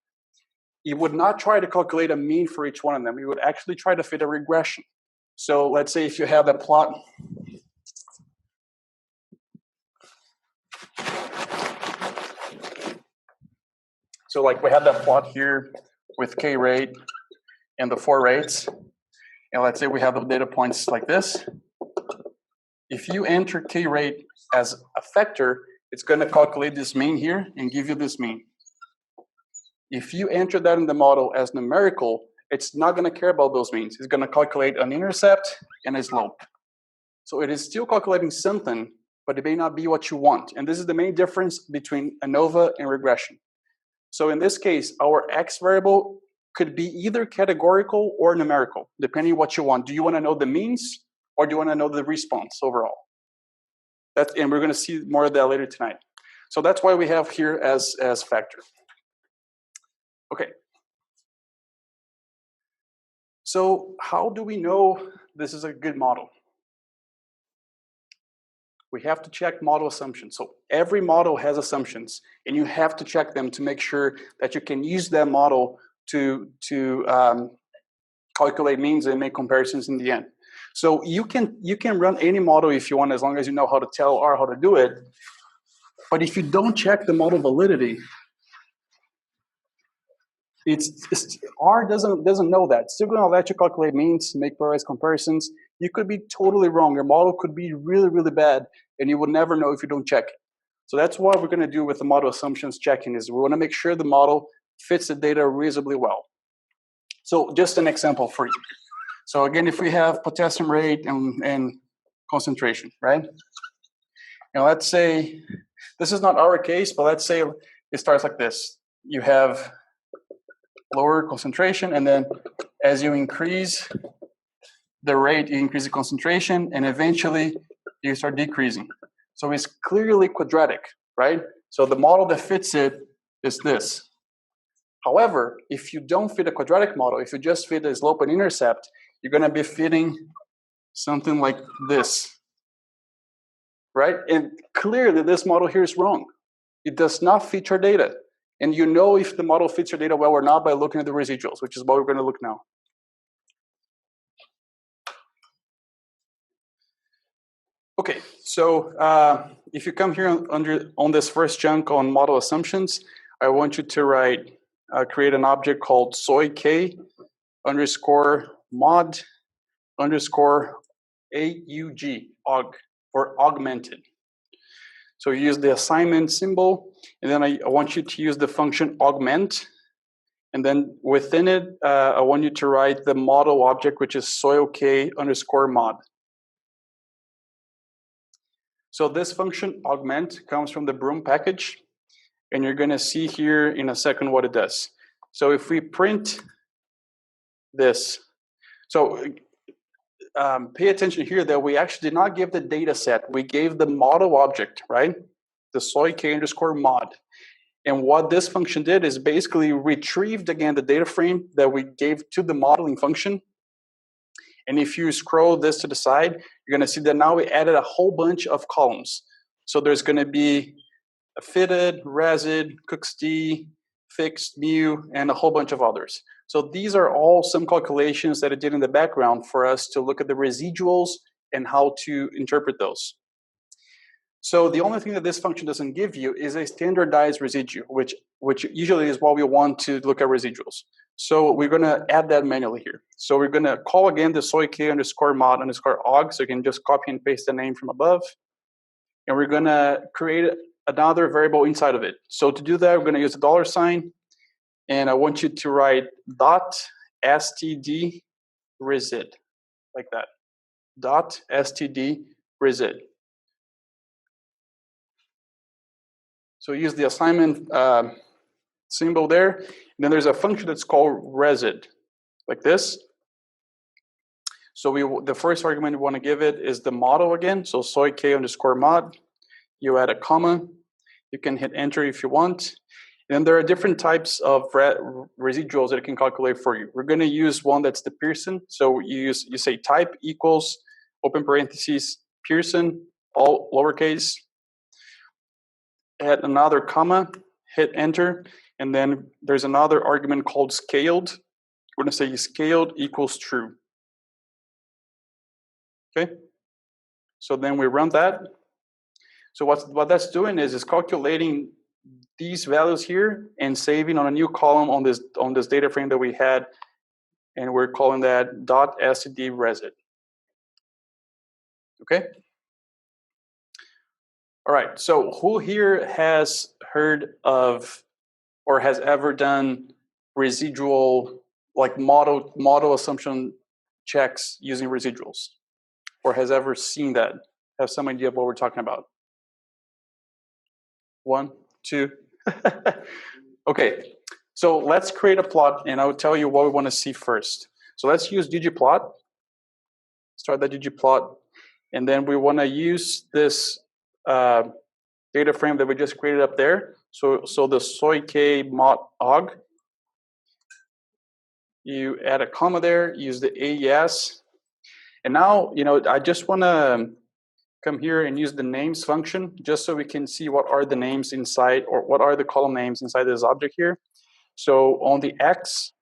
you would not try to calculate a mean for each one of them. You would actually try to fit a regression. So let's say if you have that plot. So like we have that plot here with k rate and the 4 rates. And let's say we have the data points like this. If you enter k rate as a factor, it's going to calculate this mean here and give you this mean. If you enter that in the model as numerical, it's not going to care about those means. It's going to calculate an intercept and a slope. So it is still calculating something, but it may not be what you want. And this is the main difference between ANOVA and regression. So in this case, our x variable could be either categorical or numerical, depending on what you want. Do you want to know the means, or do you want to know the response overall? And we're going to see more of that later tonight. So that's why we have here as factor. Okay. So how do we know this is a good model? We have to check model assumptions. So every model has assumptions, and you have to check them to make sure that you can use that model to calculate means and make comparisons in the end. So you can run any model if you want, as long as you know how to tell R how to do it. But if you don't check the model validity, R doesn't know that. It's still going to let you calculate means, make pairwise comparisons. You could be totally wrong. Your model could be really, really bad, and you will never know if you don't check it. So that's what we're going to do with the model assumptions checking is we want to make sure the model fits the data reasonably well. So just an example for you. So again, if we have potassium rate and concentration, right? Now let's say, this is not our case, but let's say it starts like this. You have lower concentration, and then as you increase the rate, you increase the concentration, and eventually you start decreasing. So it's clearly quadratic, right? So the model that fits it is this. However, if you don't fit a quadratic model, if you just fit a slope and intercept, you're going to be fitting something like this, right? And clearly this model here is wrong. It does not fit your data. And you know if the model fits your data well or not by looking at the residuals, which is what we're going to look now. Okay, so if you come here on this first chunk on model assumptions, I want you to write, create an object called soik underscore mod underscore AUG, aug, or augmented. So you use the assignment symbol, and then I want you to use the function augment, and then within it, I want you to write the model object, which is soik underscore mod. So this function augment comes from the Broom package, and you're going to see here in a second what it does. So if we print this, so pay attention here that we actually did not give the data set. We gave the model object, right? The soik underscore mod. And what this function did is basically retrieved again the data frame that we gave to the modeling function. And if you scroll this to the side, you're going to see that now we added a whole bunch of columns. So there's going to be a fitted, resid, cooksd, fixed, mu, and a whole bunch of others. So these are all some calculations that it did in the background for us to look at the residuals and how to interpret those. So the only thing that this function doesn't give you is a standardized residue, which usually is what we want to look at residuals. So we're going to add that manually here. So we're going to call again the soik underscore mod underscore aug, so you can just copy and paste the name from above. And we're going to create another variable inside of it. So to do that, we're going to use a $sign, and I want you to write .std resid, like that. .std resid. So use the assignment symbol there. And then there's a function that's called resid, like this. So the first argument we want to give it is the model again. So soik underscore mod. You add a comma. You can hit enter if you want. And then there are different types of residuals that it can calculate for you. We're going to use one that's the Pearson. So you say type equals, open parentheses, Pearson, all lowercase. Add another comma, hit enter, and then there's another argument called scaled. We're going to say scaled equals true. Okay? So then we run that. So what that's doing is calculating these values here and saving on a new column on this data frame that we had, and we're calling that .std resid. Okay? All right, so who here has heard of or has ever done residual, like model assumption checks using residuals? Or has ever seen that? Have some idea of what we're talking about? 1, 2. Okay, so let's create a plot, and I'll tell you what we want to see first. So let's use ggplot. Start the ggplot, and then we want to use this data frame that we just created up there. So the soik mod aug. You add a comma there, use the AES. And now, I just want to come here and use the names function just so we can see what are the names inside, or what are the column names inside this object here. So on the X,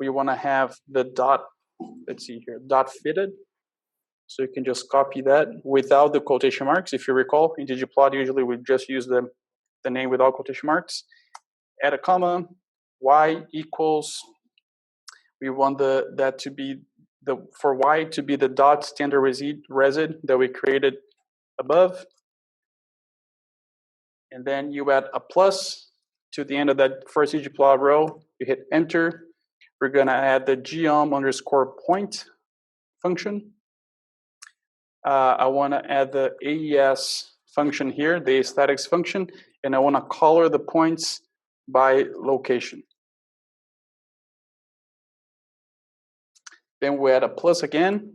we want to have the dot, let's see here, dot fitted. So you can just copy that without the quotation marks. If you recall, in ggplot, usually we just use the name without quotation marks. Add a comma, Y equals, we want that to be for Y to be the dot standard resid that we created above. And then you add a plus to the end of that first ggplot row. You hit enter. We're going to add the geom underscore point function. I want to add the AES function here, the aesthetics function, and I want to color the points by location. Then we add a plus again.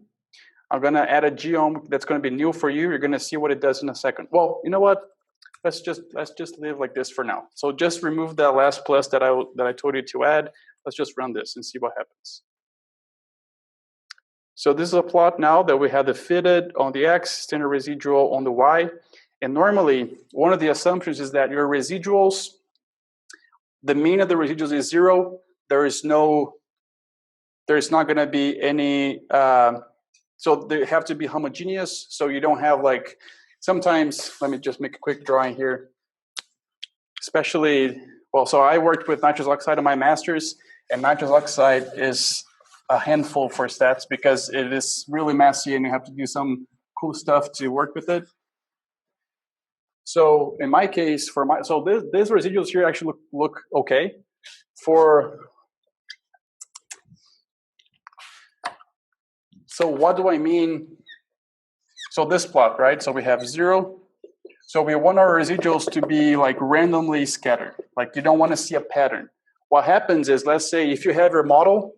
I'm going to add a geom that's going to be new for you. You're going to see what it does in a second. Well, you know what? let's just live like this for now. So just remove that last plus that I told you to add. Let's just run this and see what happens. So this is a plot now that we have the fitted on the X, standard residual on the Y. And normally, one of the assumptions is that your residuals, the mean of the residuals is 0. There's not going to be any, so they have to be homogeneous. So you don't have like, sometimes, let me just make a quick drawing here. Especially, well, so I worked with nitrous oxide on my master's, and nitrous oxide is a handful for stats because it is really messy and you have to do some cool stuff to work with it. So in my case, so these residuals here actually look okay. So what do I mean? So this plot, right? So we have 0. So we want our residuals to be like randomly scattered. Like you don't want to see a pattern. What happens is, let's say if you have your model,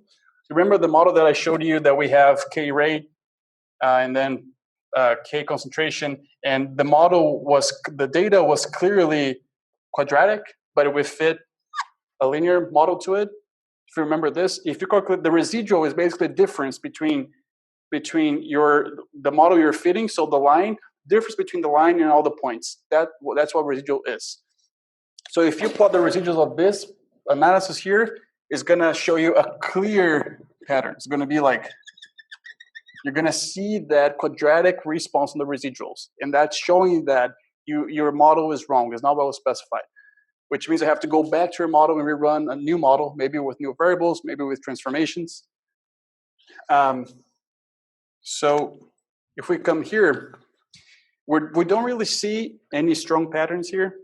remember the model that I showed you that we have K rate and then K concentration, and the data was clearly quadratic, but it would fit a linear model to it. If you remember this, if you calculate the residual is basically the difference between the model you're fitting, so the line, difference between the line and all the points. That's what residual is. So if you plot the residuals of this analysis here, it's gonna show you a clear pattern. It's gonna be like, you're gonna see that quadratic response on the residuals. And that's showing that your model is wrong. It's not well specified, which means I have to go back to your model and rerun a new model, maybe with new variables, maybe with transformations. So if we come here, we don't really see any strong patterns here.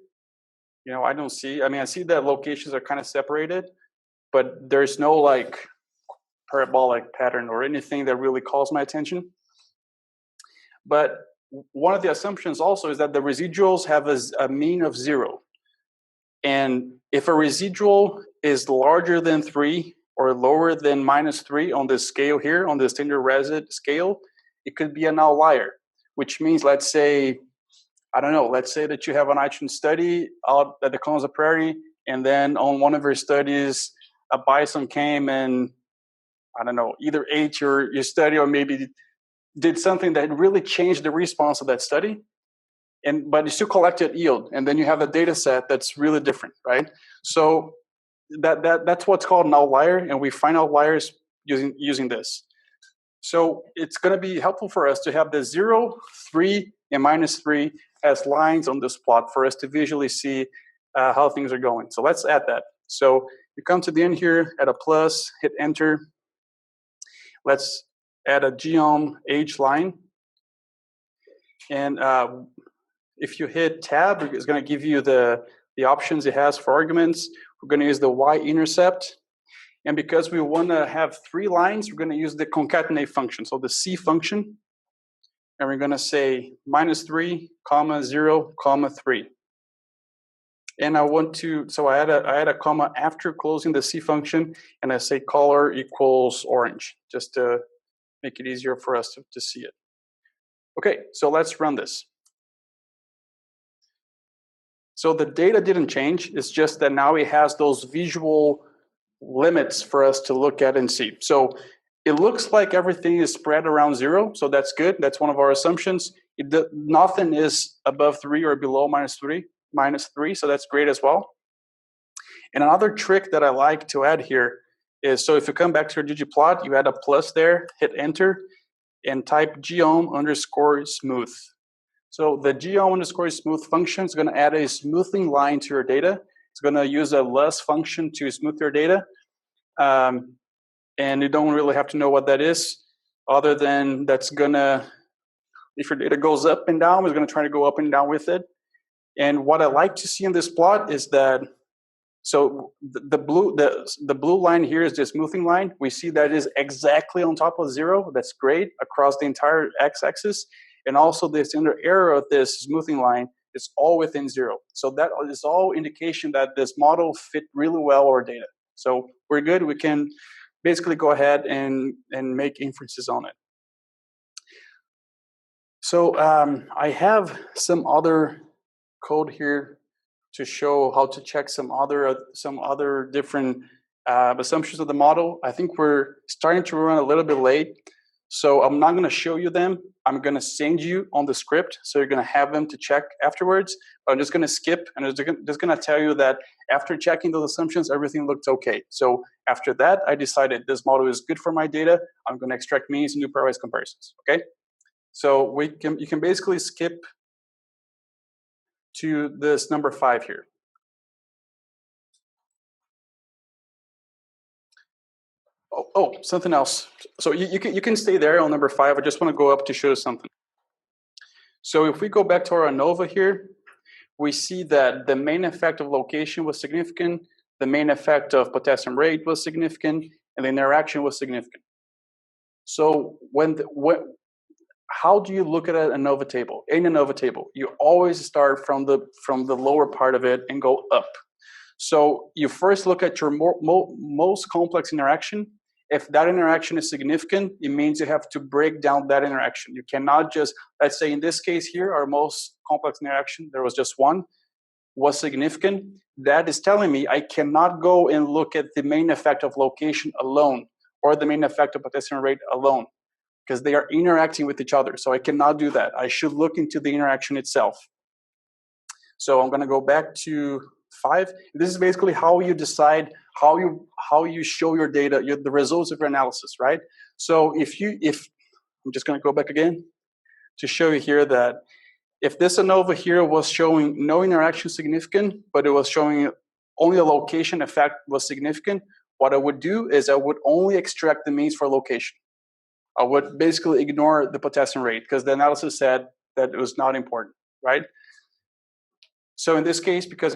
You know, I see that locations are kind of separated, but there's no like parabolic pattern or anything that really calls my attention. But one of the assumptions also is that the residuals have a mean of 0. And if a residual is larger than 3 or lower than -3 on this scale here, on the standard resid scale, it could be an outlier, which means, let's say, I don't know, let's say that you have a nitrogen study out at the Cones of Prairie, and then on one of your studies, a bison came and, I don't know, either ate your study or maybe did something that really changed the response of that study. But you still collected yield, and then you have a data set that's really different, right? So that's what's called an outlier, and we find outliers using this. So it's going to be helpful for us to have the 0, 3, and -3 as lines on this plot for us to visually see how things are going. So let's add that. So you come to the end here, add a plus, hit enter. Let's add a geom age line. And if you hit tab, it's going to give you the options it has for arguments. We're going to use the y-intercept. And because we want to have 3 lines, we're going to use the concatenate function, so the C function. And we're going to say -3, 0, 3. And I want to, so I add a comma after closing the C function, and I say color equals orange, just to make it easier for us to see it. Okay, so let's run this. So the data didn't change. It's just that now it has those visual limits for us to look at and see. So it looks like everything is spread around 0. So that's good. That's one of our assumptions. Nothing is above 3 or below -3. So that's great as well. And another trick that I like to add here is, so if you come back to your ggplot, you add a plus there, hit enter, and type geom_smooth. So the geom_smooth function is going to add a smoothing line to your data. It's going to use a less function to smooth your data. And you don't really have to know what that is, other than that's going to, if your data goes up and down, it's going to try to go up and down with it. And what I like to see in this plot is that, so the blue line here is the smoothing line. We see that is exactly on top of 0. That's great, across the entire x-axis. And also the standard error of this smoothing line is all within 0. So that is all indication that this model fit really well our data. So we're good. We can basically go ahead and make inferences on it. So I have some other code here to show how to check some other different assumptions of the model. I think we're starting to run a little bit late, so I'm not going to show you them. I'm going to send you on the script, so you're going to have them to check afterwards. But I'm just going to skip, and I'm just going to tell you that after checking those assumptions, everything looked okay. So after that, I decided this model is good for my data. I'm going to extract means and do pairwise comparisons. Okay, so you can basically skip to this number 5 here. Oh, something else. So you can stay there on number 5. I just want to go up to show something. So if we go back to our ANOVA here, we see that the main effect of location was significant, the main effect of potassium rate was significant, and the interaction was significant. So how do you look at an ANOVA table? In an ANOVA table, you always start from the lower part of it and go up. So you first look at your most complex interaction. If that interaction is significant, it means you have to break down that interaction. You cannot just, let's say in this case here, our most complex interaction, there was just one, was significant. That is telling me I cannot go and look at the main effect of location alone or the main effect of potassium rate alone, because they are interacting with each other. So I cannot do that. I should look into the interaction itself. So I'm going to go back to 5. This is basically how you decide how you show your data, the results of your analysis, right? So if I'm just going to go back again to show you here that if this ANOVA here was showing no interaction significant, but it was showing only a location effect was significant, what I would do is I would only extract the means for location. I would basically ignore the potassium rate because the analysis said that it was not important, right? So in this case, because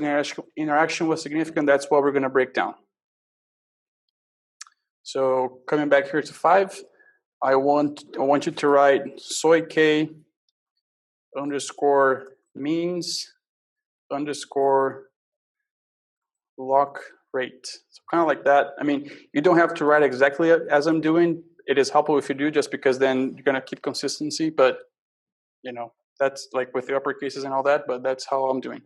interaction was significant, that's what we're going to break down. So coming back here to 5, I want you to write soy k underscore means underscore lock rate. So kind of like that. I mean, you don't have to write exactly as I'm doing. It is helpful if you do, just because then you're going to keep consistency. But, you know, that's like with the upper cases and all that, but that's how I'm doing.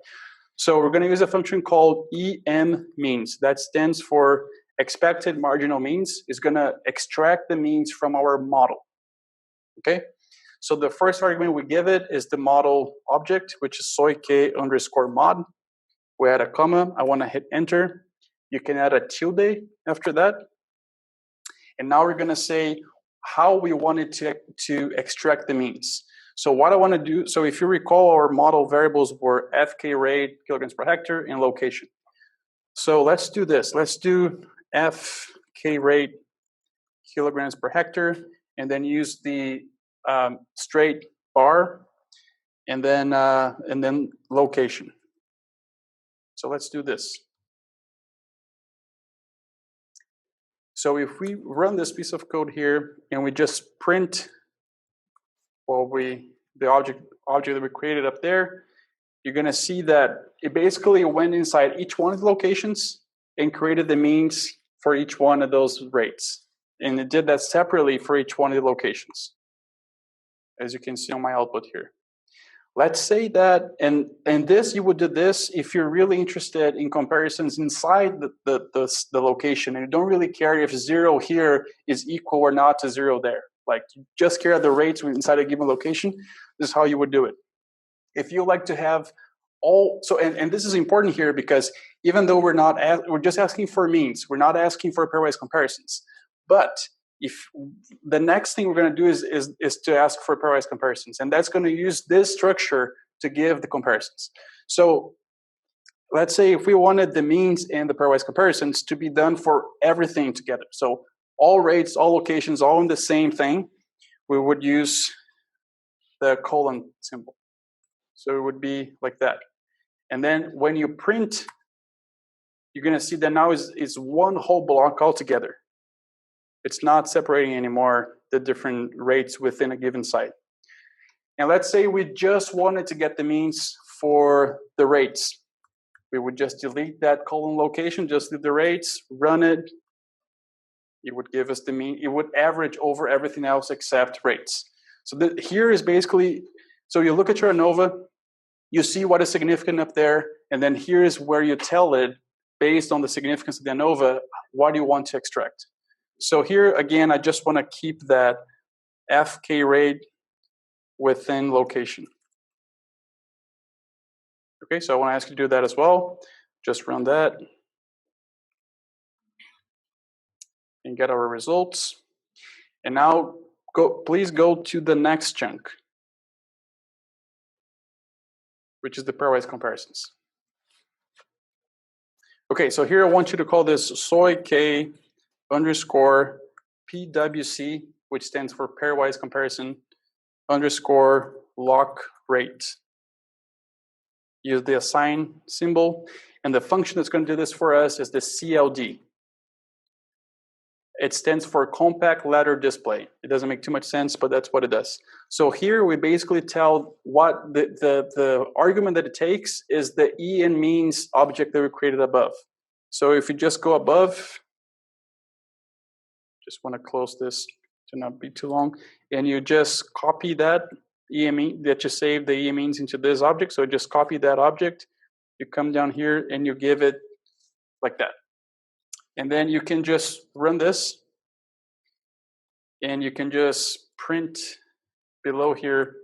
So we're going to use a function called EM means. That stands for expected marginal means. It's going to extract the means from our model. Okay? So the first argument we give it is the model object, which is soy k underscore mod. We add a comma. I want to hit enter. You can add a tilde after that. And now we're going to say how we wanted to extract the means. So what I want to do, so if you recall, our model variables were FK rate, kilograms per hectare, and location. So let's do this. Let's do FK rate, kilograms per hectare, and then use the straight bar, and then location. So let's do this. So if we run this piece of code here and we just print the object that we created up there, you're going to see that it basically went inside each one of the locations and created the means for each one of those rates. And it did that separately for each one of the locations, as you can see on my output here. Let's say that, and this, you would do this if you're really interested in comparisons inside the location, and you don't really care if 0 here is equal or not to 0 there. Like, you just care the rates inside a given location. This is how you would do it. If you like to have all, so, and this is important here because even though we're just asking for means, we're not asking for pairwise comparisons. But if the next thing we're going to do is to ask for pairwise comparisons, and that's going to use this structure to give the comparisons. So let's say if we wanted the means and the pairwise comparisons to be done for everything together, so all rates, all locations, all in the same thing, we would use the colon symbol. So it would be like that. And then when you print, you're going to see that now is one whole block altogether. It's not separating anymore the different rates within a given site. And let's say we just wanted to get the means for the rates. We would just delete that colon location, just do the rates, run it. It would give us the mean. It would average over everything else except rates. So here is basically, so you look at your ANOVA, you see what is significant up there, and then here's where you tell it, based on the significance of the ANOVA, what do you want to extract. So here, again, I just want to keep that FK rate within location. Okay, so I want to ask you to do that as well. Just run that and get our results. And now, please go to the next chunk, which is the pairwise comparisons. Okay, so here I want you to call this soy K underscore PWC, which stands for pairwise comparison, underscore lock rate. Use the assign symbol, and the function that's going to do this for us is the CLD. It stands for compact ladder display. It doesn't make too much sense, but that's what it does. So here we basically tell what the argument that it takes is the E and means object that we created above. So if you just go above, just want to close this to not be too long, and you just copy that EME that you save the E means into this object. So just copy that object. You come down here and you give it like that. And then you can just run this, and you can just print below here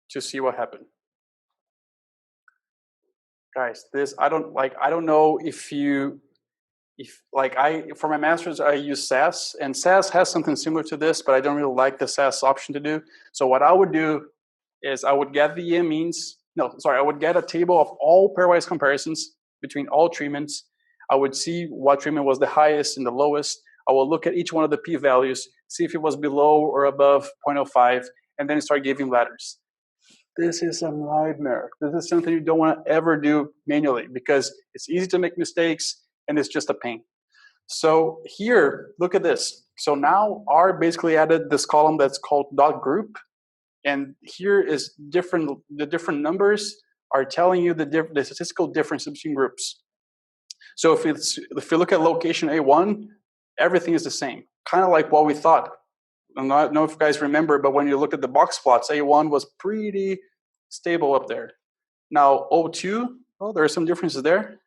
to see what happened. Guys, this I don't know if for my master's I use SAS, and SAS has something similar to this, but I don't really like the SAS option to do. So what I would do is I would get the means. I would get a table of all pairwise comparisons between all treatments. I would see what treatment was the highest and the lowest. I will look at each one of the p-values, see if it was below or above 0.05, and then start giving ladders. This is a nightmare. This is something you don't want to ever do manually because it's easy to make mistakes and it's just a pain. So here, look at this. So now R basically added this column that's called dot group, and here is the different numbers are telling you the statistical difference between groups. So if you look at location A1, everything is the same, kind of like what we thought. I don't know if you guys remember, but when you look at the box plots, A1 was pretty stable up there. Now O2, well, there are some differences there.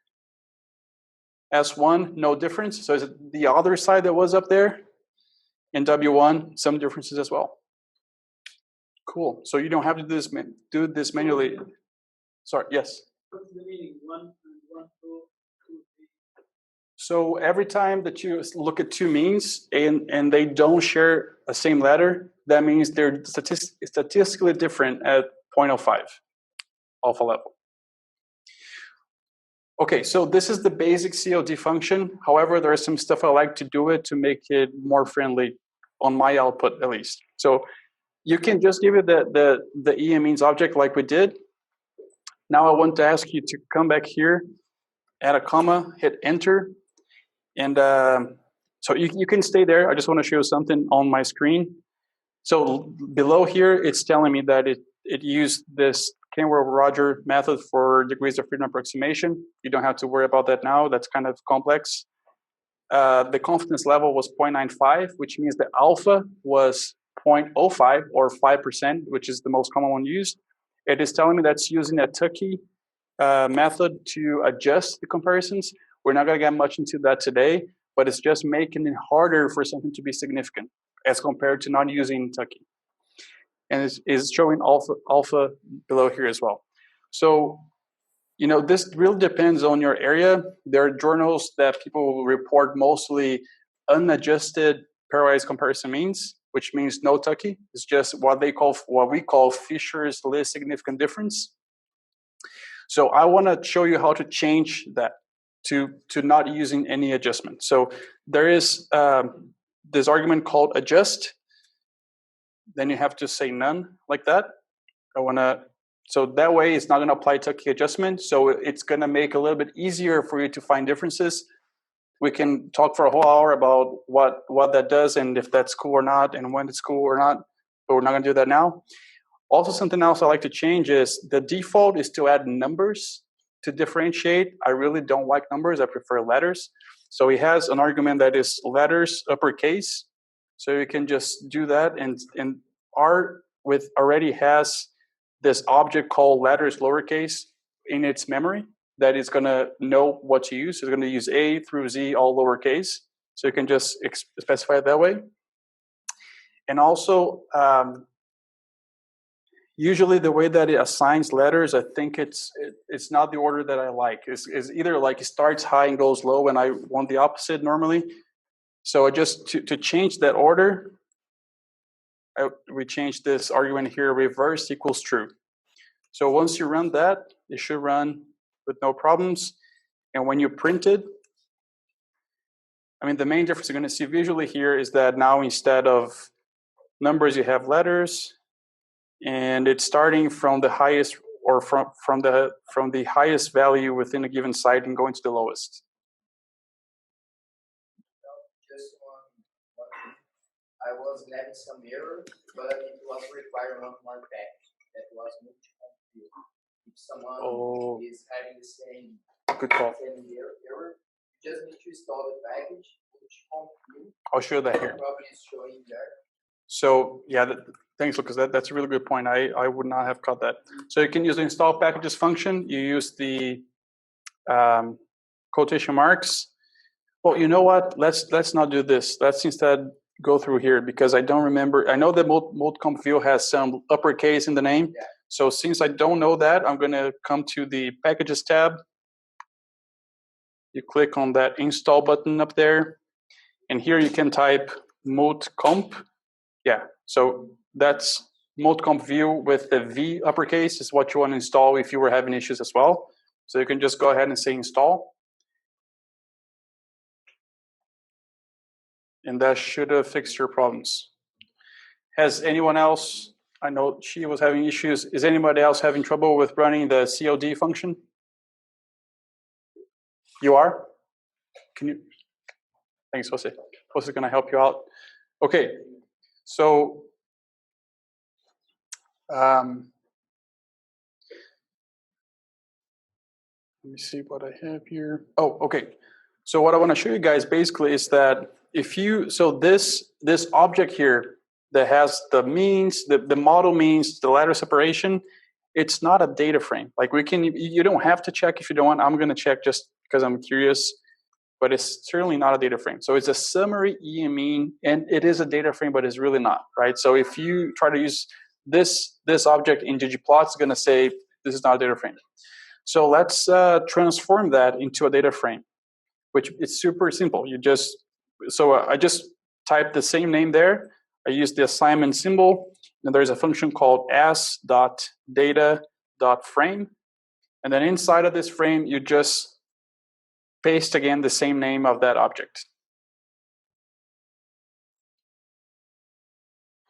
S1, no difference. So is it the other side that was up there? And W1, some differences as well. Cool. So you don't have to do this manually. Sorry, yes? What's the meaning? 1 and 1, 2, 2, 3. So every time that you look at two means and they don't share a same ladder, that means they're statistically different at 0.05 alpha level. Okay, so this is the basic CLD function. However, there is some stuff I like to do it to make it more friendly on my output at least. So you can just give it the E and means object like we did. Now I want to ask you to come back here, add a comma, hit enter. And so you can stay there. I just want to show you something on my screen. So below here, it's telling me that it used this Kenworth-Roger method for degrees of freedom approximation. You don't have to worry about that now. That's kind of complex. The confidence level was 0.95, which means the alpha was 0.05 or 5%, which is the most common one used. It is telling me that's using a Tukey method to adjust the comparisons. We're not going to get much into that today, but it's just making it harder for something to be significant as compared to not using Tukey. And it's showing alpha below here as well. So, this really depends on your area. There are journals that people will report mostly unadjusted pairwise comparison means, which means no Tukey. It's just what we call Fisher's least significant difference. So I want to show you how to change that to not using any adjustment. So there is this argument called adjust. Then you have to say none like that. So that way it's not going to apply Tukey adjustment. So it's going to make it a little bit easier for you to find differences. We can talk for a whole hour about what that does and if that's cool or not and when it's cool or not, but we're not going to do that now. Also, something else I like to change is the default is to add numbers to differentiate. I really don't like numbers. I prefer letters. So he has an argument that is letters uppercase. So you can just do that, and R already has this object called letters lowercase in its memory that is going to know what to use. It's going to use A through Z all lowercase. So you can just specify it that way. And also, usually the way that it assigns letters, I think it's not the order that I like. It's either like it starts high and goes low, and I want the opposite normally. So I just, to change that order, we change this argument here, reverse equals true. So once you run that, it should run with no problems. And when you print it, I mean, the main difference you're going to see visually here is that now instead of numbers, you have letters, and it's starting from the highest, or from the highest value within a given site and going to the lowest. Just one I was having some error, but it was requiring one more package that was multi-compute. If someone is having the same good call. Error, you just need to install the package, multi-compute. I'll show that here. Probably is showing there. So yeah, thanks, Lucas. That's a really good point. I would not have caught that. So you can use the install packages function. You use the quotation marks. Well, you know what? Let's not do this. Let's instead go through here, because I don't remember. I know that multi-comp view has some uppercase in the name. Yeah. So since I don't know that, I'm going to come to the packages tab. You click on that install button up there, and here you can type multi-comp. Yeah, so that's multi-comp view with the V uppercase is what you want to install if you were having issues as well. So you can just go ahead and say install. And that should have fixed your problems. Has anyone else, I know she was having issues, is anybody else having trouble with running the COD function? You are? Can you? Thanks, Jose. Jose's going to help you out. Okay, so let me see what I have here. Oh, okay. So what I want to show you guys basically is that if you, so this object here that has the means, the model means, the ladder separation, it's not a data frame. Like you don't have to check if you don't want. I'm going to check just because I'm curious, but it's certainly not a data frame. So it's a summary EME, and it is a data frame, but it's really not, right? So if you try to use this object in ggplot, it's going to say this is not a data frame. So let's transform that into a data frame, which is super simple. I just typed the same name there. I use the assignment symbol, and there's a function called as.data.frame. And then inside of this frame, you just paste again the same name of that object.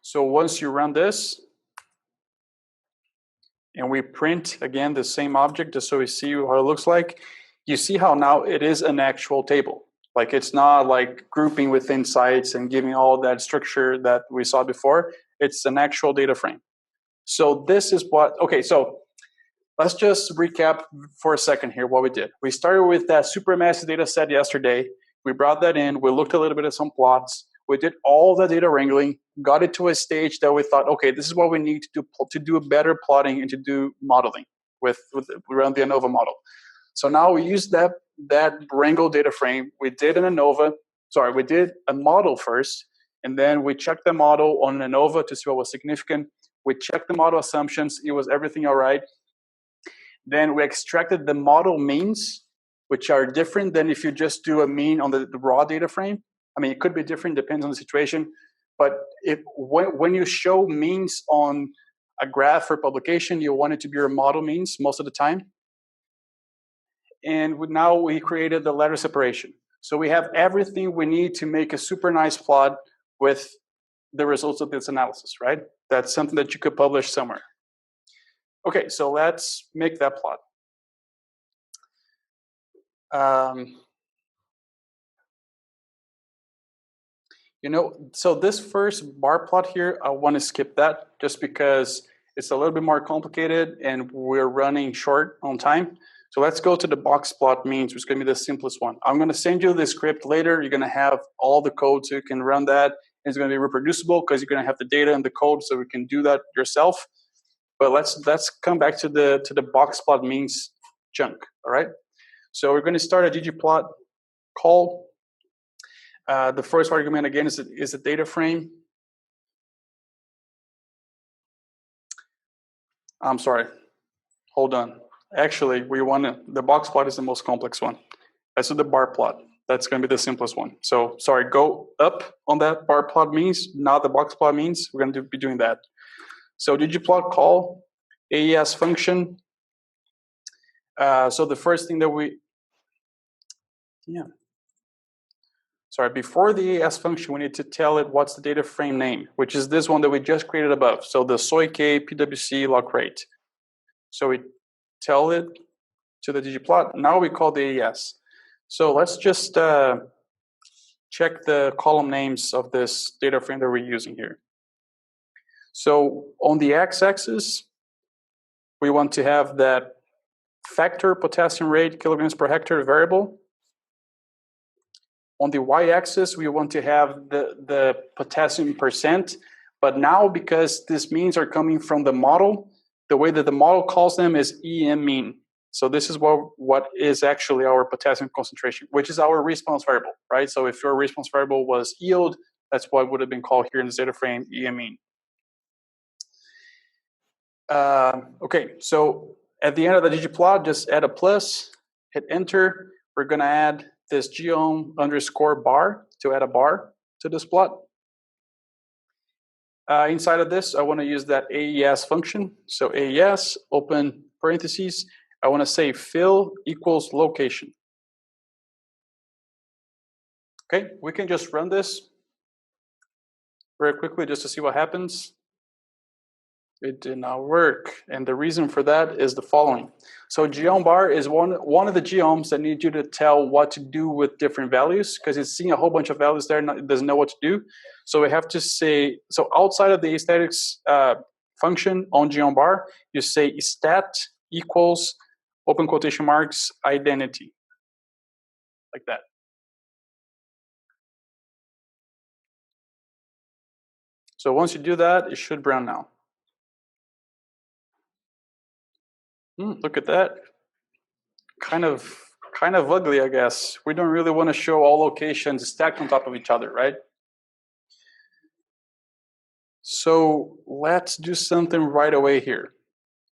So once you run this, and we print again the same object just so we see what it looks like, you see how now it is an actual table. Like it's not like grouping within sites and giving all that structure that we saw before. It's an actual data frame. So this is what, okay, so let's just recap for a second here what we did. We started with that supermassive data set yesterday. We brought that in. We looked a little bit at some plots. We did all the data wrangling, got it to a stage that we thought, okay, this is what we need to do better plotting and to do modeling around the ANOVA model. So now we use that wrangle data frame. We did an ANOVA, we did a model first, and then we checked the model on ANOVA to see what was significant. We checked the model assumptions. It was everything all right. Then we extracted the model means, which are different than if you just do a mean on the raw data frame. I mean, it could be different, depends on the situation. But when you show means on a graph for publication, you want it to be your model means most of the time. And now we created the ladder separation. So we have everything we need to make a super nice plot with the results of this analysis, right? That's something that you could publish somewhere. Okay, so let's make that plot. So this first bar plot here, I want to skip that just because it's a little bit more complicated and we're running short on time. So let's go to the Boxplot means, which is going to be the simplest one. I'm going to send you the script later. You're going to have all the code so you can run that. It's going to be reproducible because you're going to have the data and the code so we can do that yourself. But let's come back to the Boxplot means chunk. All right. So we're going to start a ggplot call. The first argument again is a data frame. I'm sorry. Hold on. Actually, the box plot is the most complex one. That's the bar plot. That's going to be the simplest one. So sorry, go up on that bar plot means, not the box plot means. We're going to be doing that. So ggplot call, AES function. So the first thing that sorry, before the AES function, we need to tell it what's the data frame name, which is this one that we just created above. So the soyk PWC lock rate. So we tell it to the ggplot. Now we call the AES. So let's just check the column names of this data frame that we're using here. So on the x-axis, we want to have that factor potassium rate kilograms per hectare variable. On the y-axis, we want to have the potassium percent. But now, because these means are coming from the model, the way that the model calls them is EM mean. So this is what is actually our potassium concentration, which is our response variable, right? So if your response variable was yield, that's what would have been called here in this data frame, EM mean. Okay, so at the end of the ggplot, just add a plus, hit enter. We're going to add this geom underscore bar to add a bar to this plot. Inside of this, I want to use that AES function. So AES, open parentheses. I want to say fill equals location. Okay, we can just run this very quickly just to see what happens. It did not work, and the reason for that is the following. So geom bar is one of the geoms that need you to tell what to do with different values, because it's seeing a whole bunch of values there, and it doesn't know what to do. So we have to say, so outside of the statics function on geom bar, you say stat equals open quotation marks identity, like that. So once you do that, it should run now. Look at that. Kind of ugly, I guess. We don't really want to show all locations stacked on top of each other, right? So let's do something right away here.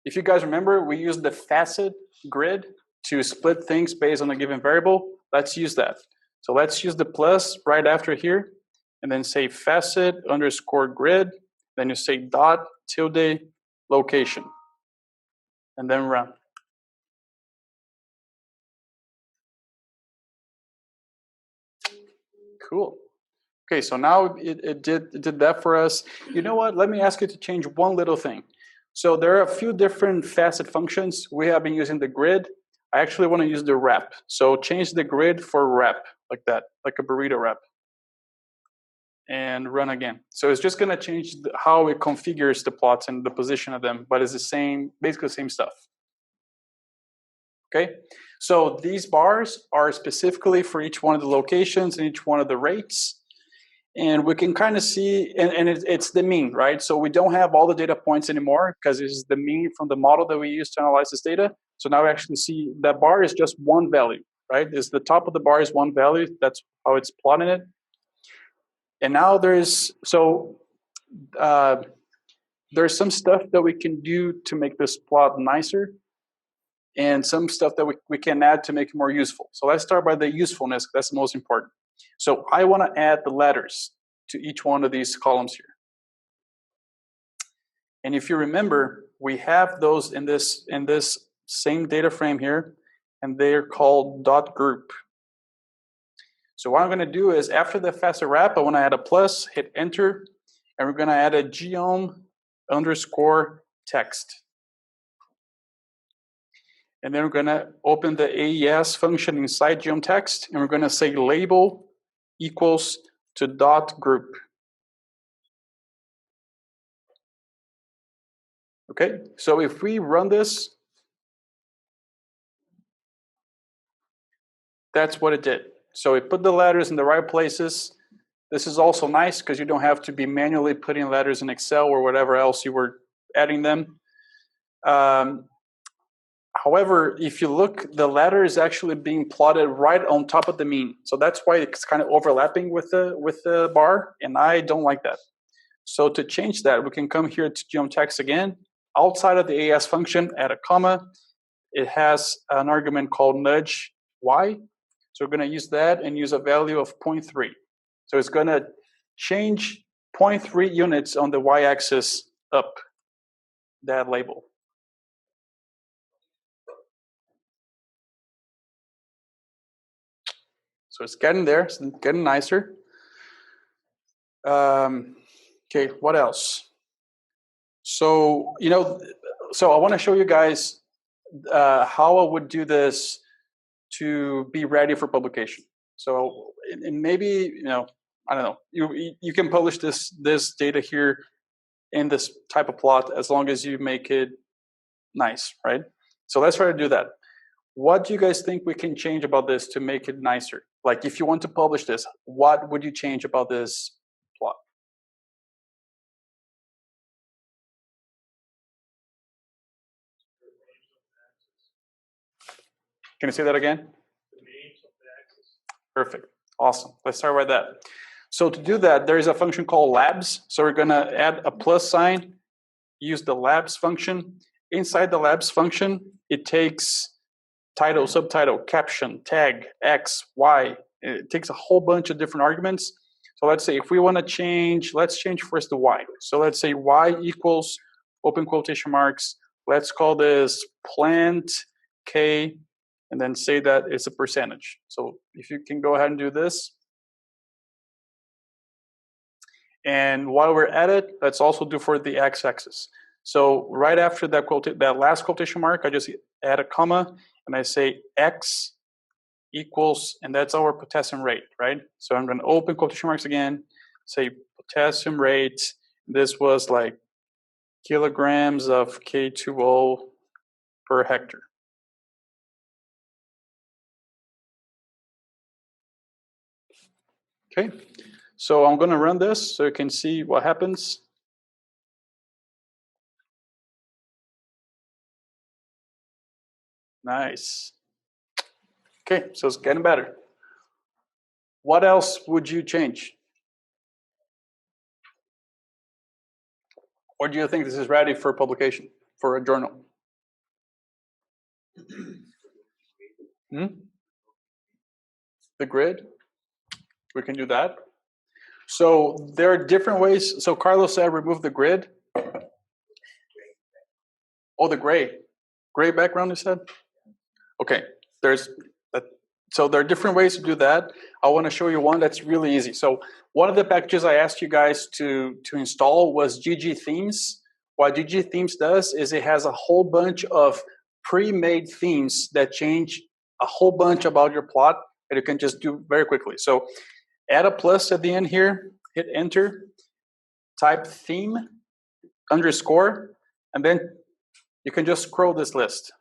If you guys remember, we used the FastaGrid to split things based on a given variable. Let's use that. So let's use the plus right after here, and then say facet underscore grid. Then you say dot tilde location. And then run. Cool. Okay, so now it did that for us. You know what? Let me ask you to change one little thing. So there are a few different facet functions. We have been using the grid. I actually want to use the wrap. So change the grid for wrap, like that, like a burrito wrap. And run again. So it's just going to change how it configures the plots and the position of them, but it's the same, basically the same stuff. Okay, so these bars are specifically for each one of the locations and each one of the rates. And we can kind of see, and it's the mean, right? So we don't have all the data points anymore because it's the mean from the model that we use to analyze this data. So now we actually see that bar is just one value, right? Is the top of the bar is one value. That's how it's plotting it. And now there's some stuff that we can do to make this plot nicer, and some stuff that we can add to make it more useful. So let's start by the usefulness. That's the most important. So I want to add the letters to each one of these columns here. And if you remember, we have those in this same data frame here, and they're called dot group. So what I'm going to do is after the FASTA wrap, I want to add a plus, hit enter, and we're going to add a geom underscore text. And then we're going to open the AES function inside geom text, and we're going to say label equals to dot group. Okay, so if we run this, that's what it did. So it put the letters in the right places. This is also nice because you don't have to be manually putting letters in Excel or whatever else you were adding them. However, if you look, the ladder is actually being plotted right on top of the mean. So that's why it's kind of overlapping with the bar, and I don't like that. So to change that, we can come here to geomtext again. Outside of the AS function, add a comma. It has an argument called nudge y. So we're going to use that and use a value of 0.3. So it's going to change 0.3 units on the y-axis up that label. So it's getting there, it's getting nicer. Okay, what else? So, so I want to show you guys how I would do this to be ready for publication. So, and maybe, I don't know, you can publish this data here in this type of plot as long as you make it nice, right? So let's try to do that. What do you guys think we can change about this to make it nicer? Like if you want to publish this, what would you change about this plot? Can you say that again? Perfect. Awesome. Let's start with that. So to do that, there is a function called labs. So we're going to add a plus sign, use the labs function. Inside the labs function, it takes title, subtitle, caption, tag, X, Y. It takes a whole bunch of different arguments. So let's say if we want to change, let's change first the Y. So let's say Y equals, open quotation marks. Let's call this plant K, and then say that it's a percentage. So if you can go ahead and do this. And while we're at it, let's also do for the x-axis. So right after that last quotation mark, I just add a comma, and I say x equals, and that's our potassium rate, right? So I'm going to open quotation marks again, say potassium rate. This was like kilograms of K2O per hectare. Okay, so I'm going to run this so you can see what happens. Nice. Okay, so it's getting better. What else would you change? Or do you think this is ready for publication, for a journal? The grid? We can do that. So there are different ways. So Carlos said remove the grid. Oh, the gray background, you said? Okay, so there are different ways to do that. I want to show you one that's really easy. So one of the packages I asked you guys to install was GG Themes. What GG Themes does is it has a whole bunch of pre-made themes that change a whole bunch about your plot that you can just do very quickly. So add a plus at the end here, hit enter, type theme _ and then you can just scroll this list.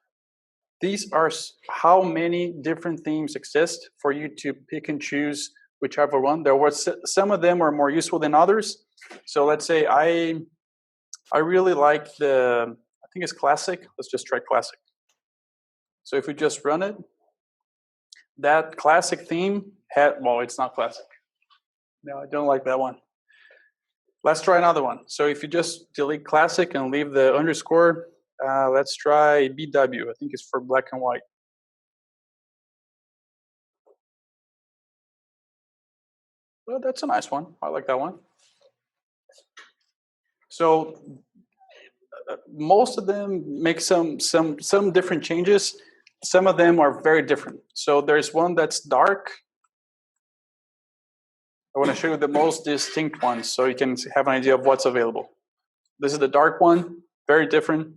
These are how many different themes exist for you to pick and choose whichever one. There was some of them are more useful than others. So let's say I really like I think it's classic. Let's just try classic. So if we just run it, that classic theme well, it's not classic. No, I don't like that one. Let's try another one. So if you just delete classic and leave the _ let's try BW. I think it's for black and white. Well, that's a nice one. I like that one. So most of them make some different changes. Some of them are very different. So there's one that's dark. I want to show you the most distinct ones so you can have an idea of what's available. This is the dark one, very different.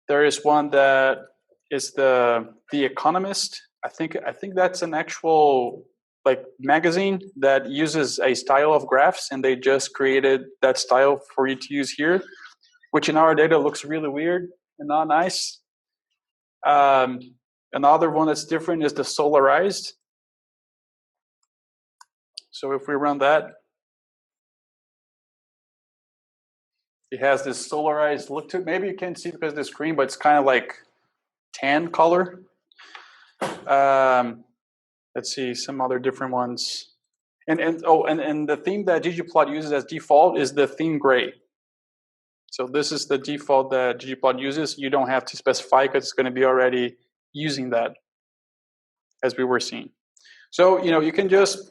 There is one that is the Economist. I think that's an actual magazine that uses a style of graphs, and they just created that style for you to use here, which in our data looks really weird and not nice. Another one that's different is the Solarized. So if we run that, It has this solarized look to it. Maybe you can't see because of the screen, but it's kind of like tan color. Let's see some other different ones. And the theme that ggplot uses as default is the theme gray. So this is the default that ggplot uses. You don't have to specify because it's going to be already using that, as we were seeing. So you can just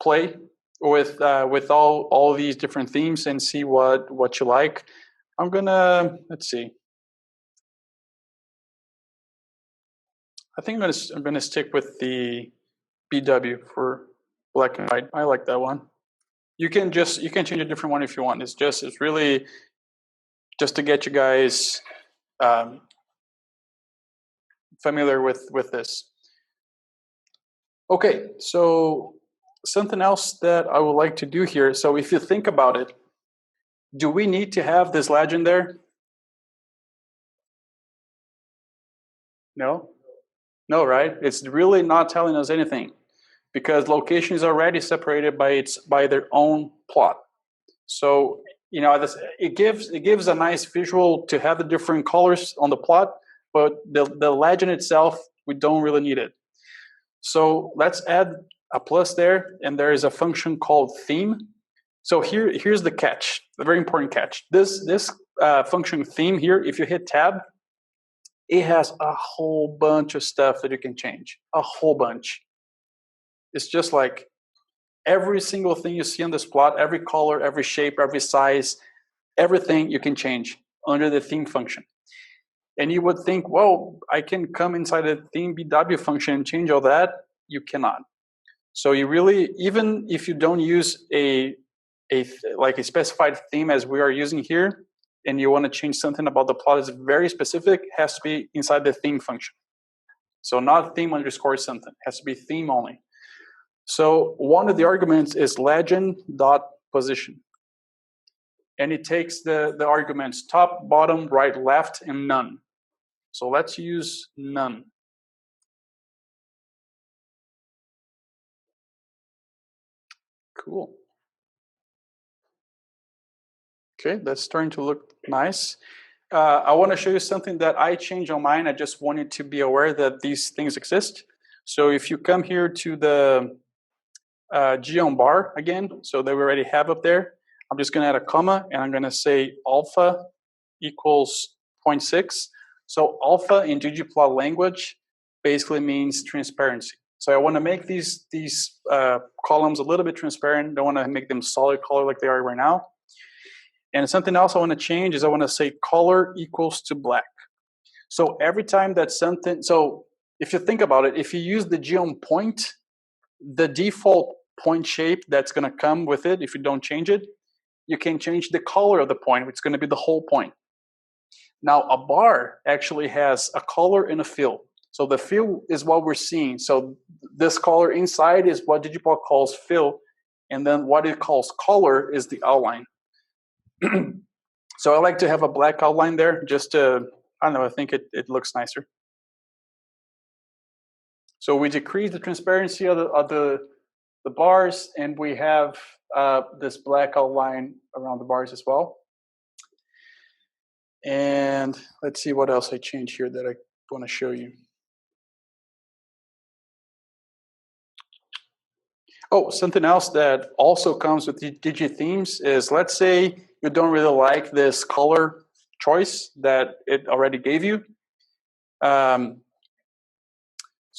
play with all these different themes and see what you like. I'm gonna, let's see. I think I'm gonna stick with the BW for black and white. I like that one. You can change a different one if you want. It's really just to get you guys familiar with this. Okay, so something else that I would like to do here. So if you think about it, do we need to have this legend there? No? No, right? It's really not telling us anything because location is already separated by their own plot. So it gives a nice visual to have the different colors on the plot, but the legend itself, we don't really need it. So let's add a plus there, and there is a function called theme. So here's the catch, a very important catch. This function theme here, if you hit tab, it has a whole bunch of stuff that you can change, a whole bunch. It's just like every single thing you see on this plot, every color, every shape, every size, everything you can change under the theme function. And you would think, well, I can come inside the theme BW function and change all that. You cannot. So you really, even if you don't use a specified theme as we are using here, and you want to change something about the plot is very specific, has to be inside the theme function. So not theme underscore something, has to be theme only. So one of the arguments is legend.position. And it takes the arguments top, bottom, right, left, and none. So let's use none. Cool. Okay, that's starting to look nice. I want to show you something that I changed on mine. I just wanted to be aware that these things exist. So if you come here to the geom bar again, so that we already have up there, I'm just going to add a comma and I'm going to say alpha equals 0.6. So alpha in ggplot language basically means transparency. So I want to make these columns a little bit transparent. Don't want to make them solid color like they are right now. And something else I want to change is I want to say color equals to black. So every time that something, so if you think about it, if you use the geom point, the default point shape that's going to come with it, if you don't change it, you can change the color of the point, which is going to be the whole point. Now a bar actually has a color and a fill. So the fill is what we're seeing. So this color inside is what ggplot calls fill, and then what it calls color is the outline. So I like to have a black outline there just to, I don't know, I think it looks nicer. So we decrease the transparency of the bars, and we have this black outline around the bars as well. And let's see what else I changed here that I want to show you. Oh, something else that also comes with the Digi themes is, let's say you don't really like this color choice that it already gave you. So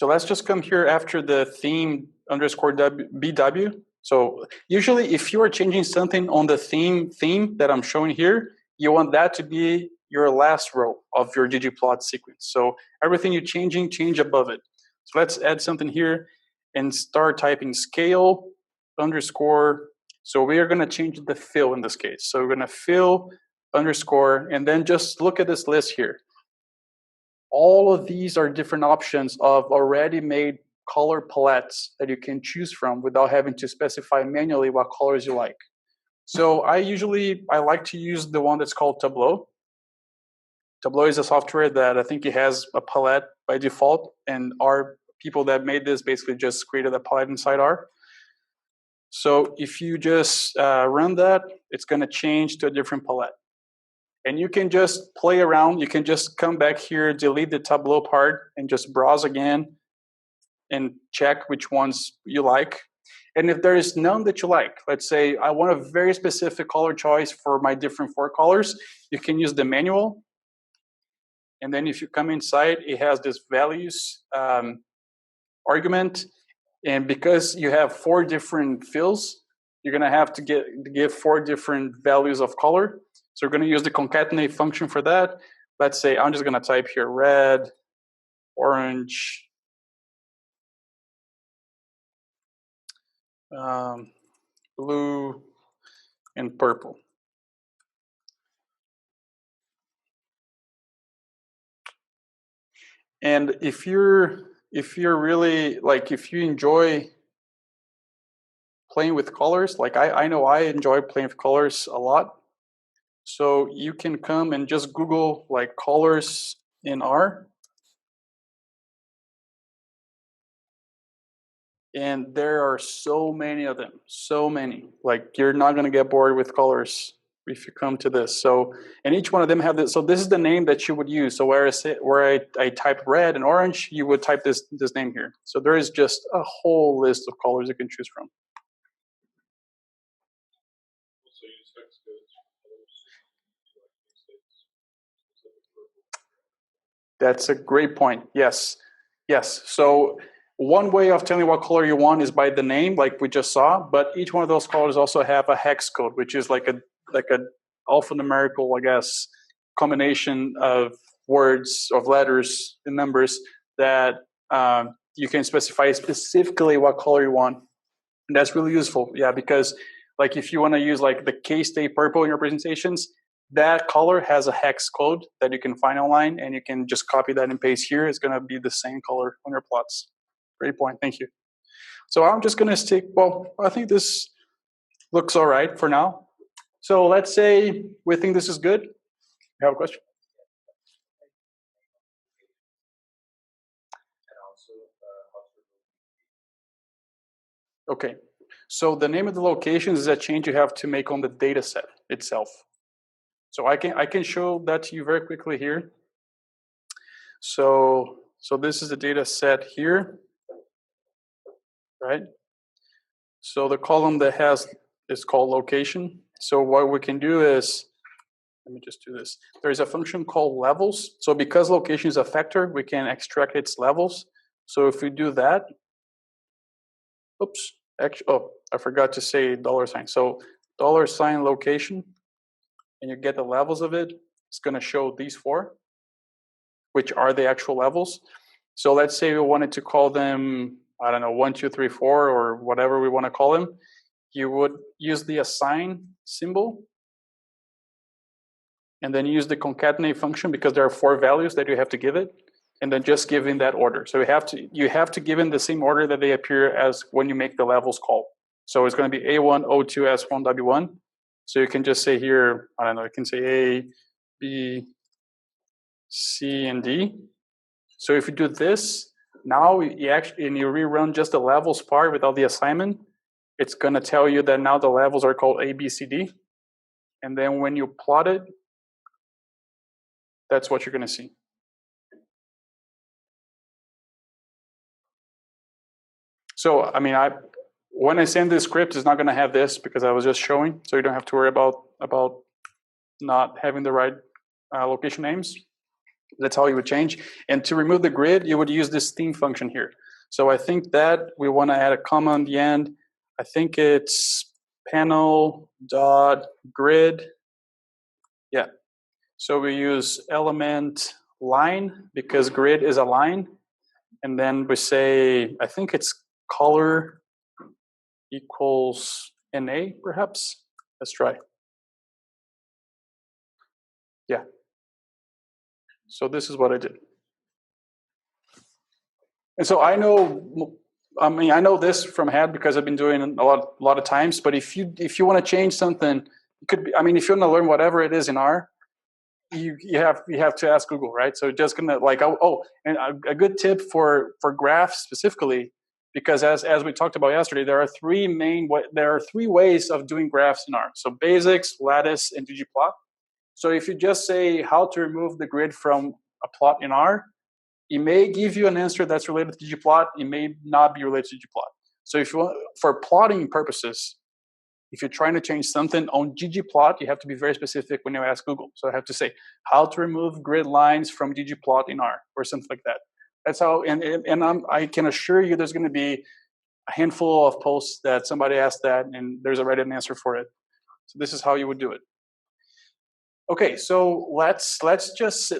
let's just come here after the theme underscore BW. So usually if you are changing something on the theme that I'm showing here, you want that to be your last row of your ggplot sequence. So everything you're changing, change above it. So let's add something here and start typing scale underscore. So we are going to change the fill in this case. So we're going to fill underscore, and then just look at this list here. All of these are different options of already made color palettes that you can choose from without having to specify manually what colors you like. So I like to use the one that's called Tableau. Tableau is a software that I think it has a palette by default, and our people that made this basically just created a palette inside R. So if you just run that, it's going to change to a different palette. And you can just play around. You can just come back here, delete the Tableau part, and just browse again and check which ones you like. And if there is none that you like, let's say I want a very specific color choice for my different 4 colors, you can use the manual. And then if you come inside, it has this values argument. And because you have 4 different fills, you're going to have to give 4 different values of color. So we're going to use the concatenate function for that. Let's say I'm just going to type here red, orange, blue, and purple. And if you're really, like, if you enjoy playing with colors, like I know I enjoy playing with colors a lot. So you can come and just Google like colors in R. And there are so many of them, so many. Like you're not going to get bored with colors if you come to this. So, and each one of them have this. So this is the name that you would use. So where I type red and orange, you would type this name here. So there is just a whole list of colors you can choose from. That's a great point. Yes. Yes. So one way of telling what color you want is by the name, like we just saw, but each one of those colors also have a hex code, which is like a alphanumerical, I guess, combination of words, of letters and numbers that you can specify specifically what color you want. And that's really useful. Yeah, because like if you want to use like the K-State purple in your presentations, that color has a hex code that you can find online, and you can just copy that and paste here. It's going to be the same color on your plots. Great point. Thank you. So I'm just going to stick, well, I think this looks all right for now. So let's say we think this is good. You have a question? Okay. So the name of the locations is a change you have to make on the data set itself. So I can show that to you very quickly here. So this is the data set here, right? So the column that is called location. So what we can do is, let me just do this. There's a function called levels. So because location is a factor, we can extract its levels. So if we do that, oops, actually, oh, I forgot to say $sign. So $sign location, and you get the levels of it. It's going to show these 4, which are the actual levels. So let's say we wanted to call them, I don't know, 1, 2, 3, 4, or whatever we want to call them. You would use the assign symbol, and then use the concatenate function because there are 4 values that you have to give it, and then just give in that order. So you have to give in the same order that they appear as when you make the levels call. So it's going to be A1, O2, S1, W1. So you can just say here, I don't know, you can say A, B, C, and D. So if you do this, now you rerun just the levels part without the assignment, it's going to tell you that now the levels are called A, B, C, D. And then when you plot it, that's what you're going to see. So, I mean, when I send this script, it's not going to have this because I was just showing. So you don't have to worry about not having the right location names. That's how you would change. And to remove the grid, you would use this theme function here. So I think that we want to add a comma on the end. I think it's panel.grid. Yeah. So we use element line because grid is a line. And then we say, I think it's color equals NA, perhaps. Let's try. Yeah. So this is what I did. And so I know this from head because I've been doing a lot of times. But if you want to change something, it could be. I mean, if you want to learn whatever it is in R, you have to ask Google, right? So just gonna like and a good tip for graphs specifically because as we talked about yesterday, there are three ways of doing graphs in R. So basics, lattice, and ggplot. So if you just say how to remove the grid from a plot in R, it may give you an answer that's related to ggplot. It may not be related to ggplot. So if you want, for plotting purposes, if you're trying to change something on ggplot, you have to be very specific when you ask Google. So I have to say how to remove grid lines from ggplot in R or something like that. That's how, and I can assure you there's going to be a handful of posts that somebody asked that, and there's already an answer for it. So this is how you would do it. Okay, so let's just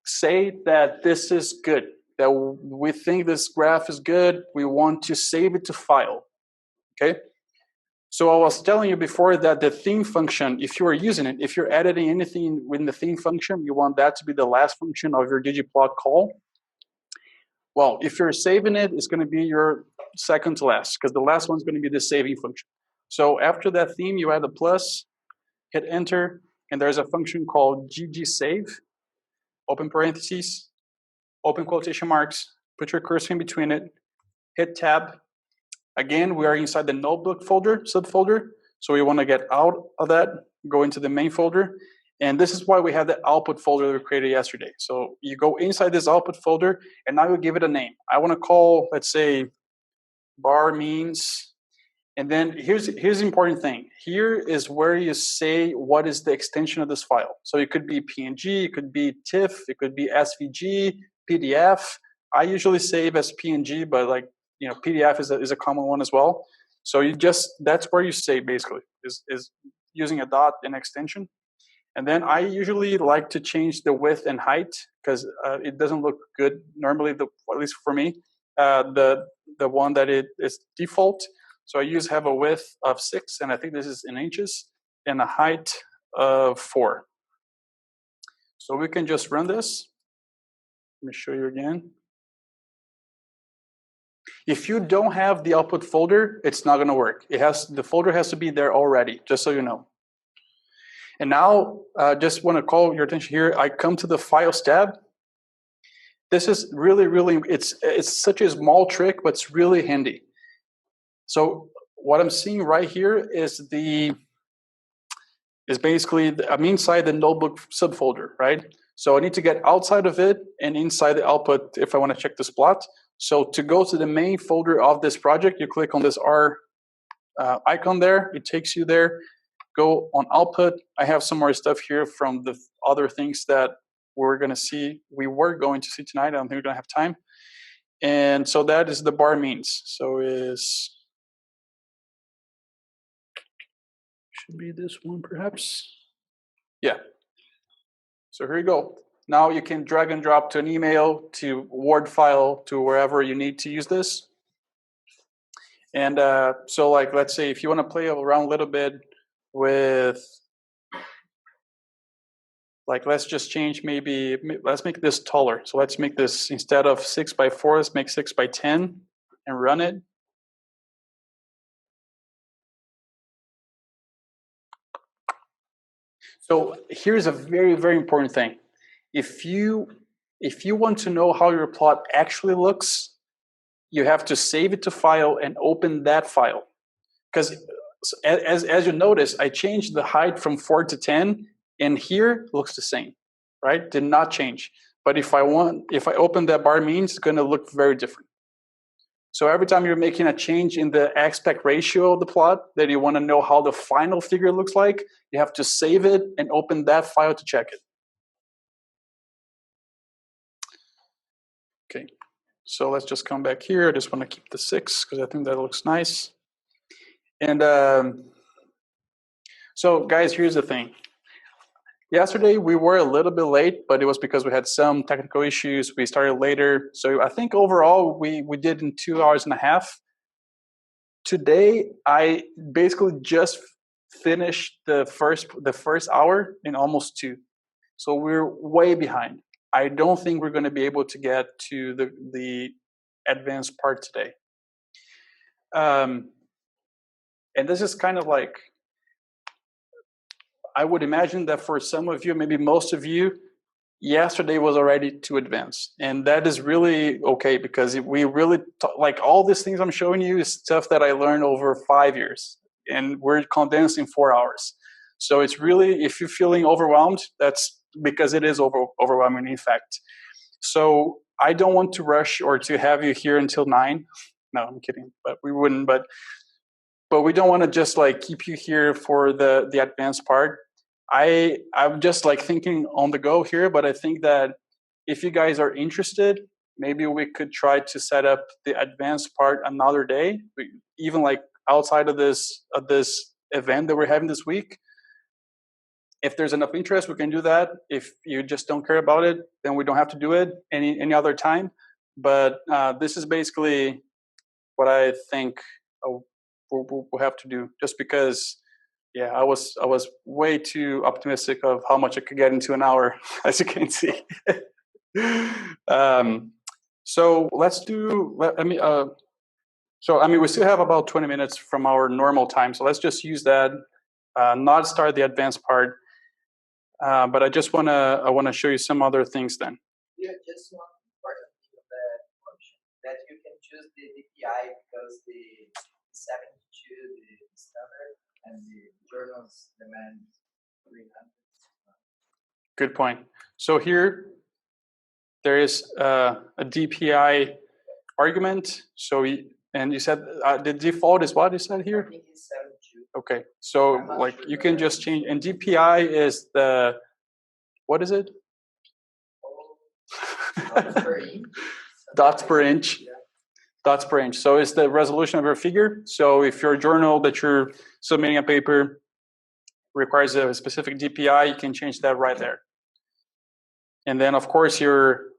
say that this is good, that we think this graph is good. We want to save it to file. Okay. So I was telling you before that the theme function, if you are using it, if you're editing anything within the theme function, you want that to be the last function of your ggplot call. Well, if you're saving it, it's going to be your second to last, because the last one's going to be the saving function. So after that theme, you add a plus, hit enter, and there's a function called ggsave, open parentheses, open quotation marks, put your cursor in between it, hit tab. Again, we are inside the notebook folder, subfolder. So we want to get out of that, go into the main folder. And this is why we have the output folder that we created yesterday. So you go inside this output folder, and now you give it a name. I want to call, let's say, bar means. And then here's the important thing. Here is where you say what is the extension of this file. So it could be PNG, it could be TIFF, it could be SVG, PDF. I usually save as PNG, but like, you know, PDF is a common one as well. So you just, that's where you save basically, is using a dot and extension. And then I usually like to change the width and height because it doesn't look good normally, at least for me, the one that it is default. So I have a width of 6, and I think this is in inches, and a height of 4. So we can just run this. Let me show you again. If you don't have the output folder, it's not going to work. The folder has to be there already, just so you know. And now, just want to call your attention here. I come to the Files tab. This is really, really, it's such a small trick, but it's really handy. So what I'm seeing right here is basically, I'm inside the notebook subfolder, right? So I need to get outside of it and inside the output if I want to check this plot. So to go to the main folder of this project, you click on this R icon there. It takes you there. Go on output. I have some more stuff here from the other things that we were going to see tonight. I don't think we're going to have time. And so that is the bar means. So should be this one perhaps. Yeah. So here you go. Now you can drag and drop to an email, to Word file, to wherever you need to use this. And so like, let's say if you want to play around a little bit with, like, let's just change let's make this taller. So let's make this, instead of 6x4, let's make 6x10 and run it. So here's a very, very important thing. If you want to know how your plot actually looks, you have to save it to file and open that file. Because as you notice, I changed the height from 4 to 10, and here it looks the same, right? Did not change. But if I open that bar means, it's going to look very different. So every time you're making a change in the aspect ratio of the plot that you want to know how the final figure looks like, you have to save it and open that file to check it. Okay, so let's just come back here. I just want to keep the 6 because I think that looks nice. And so guys, here's the thing. Yesterday we were a little bit late, but it was because we had some technical issues. We started later. So I think overall we did in 2.5 hours. Today I basically just finished the first hour in almost 2. So we're way behind. I don't think we're going to be able to get to the advanced part today. And this is kind of like, I would imagine that for some of you, maybe most of you, yesterday was already too advanced. And that is really okay, because we really, like all these things I'm showing you is stuff that I learned over 5 years, and we're condensed in 4 hours. So it's really, if you're feeling overwhelmed, that's because it is overwhelming in fact. So I don't want to rush or to have you here until 9. No, I'm kidding, but we wouldn't. But we don't want to just like keep you here for the advanced part. I'm just like thinking on the go here, but I think that if you guys are interested, maybe we could try to set up the advanced part another day, even like outside of this event that we're having this week. If there's enough interest, we can do that. If you just don't care about it, then we don't have to do it any other time. But this is basically what I think we'll have to do, just because, yeah, I was way too optimistic of how much I could get into an hour, as you can see. So let's do. We still have about 20 minutes from our normal time, so let's just use that. Not start the advanced part. But I just want to show you some other things then. Yeah, just one important thing of that function, that you can choose the DPI, because the 72, the standard, and the journals demand 300. Good point. So here, there is a DPI argument. So and you said the default is what you said here? I think it's 72. Okay, so like you can just change, and DPI is the, what is it? Dots per inch. Yeah. Dots per inch. So it's the resolution of your figure. So if your journal that you're submitting a paper requires a specific DPI, you can change that right there. And then of course your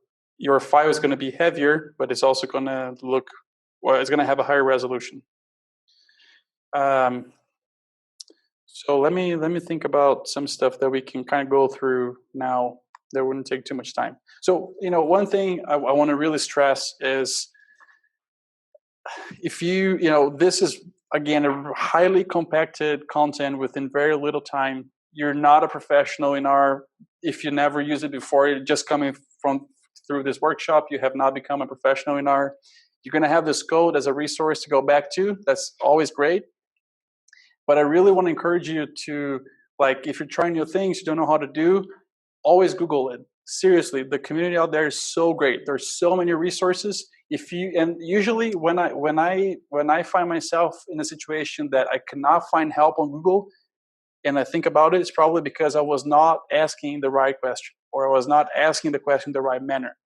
file is going to be heavier, but it's also going to look, well, it's going to have a higher resolution. So let me think about some stuff that we can kind of go through now that wouldn't take too much time. So, one thing I want to really stress is, if this is, again, a highly compacted content within very little time. You're not a professional in R. If you never used it before, you're just coming through this workshop, you have not become a professional in R. You're going to have this code as a resource to go back to. That's always great. But I really want to encourage you to, like, if you're trying new things, you don't know how to do, always Google it. Seriously, the community out there is so great. There's so many resources. And usually when I find myself in a situation that I cannot find help on Google, and I think about it, it's probably because I was not asking the right question, or I was not asking the question the right manner.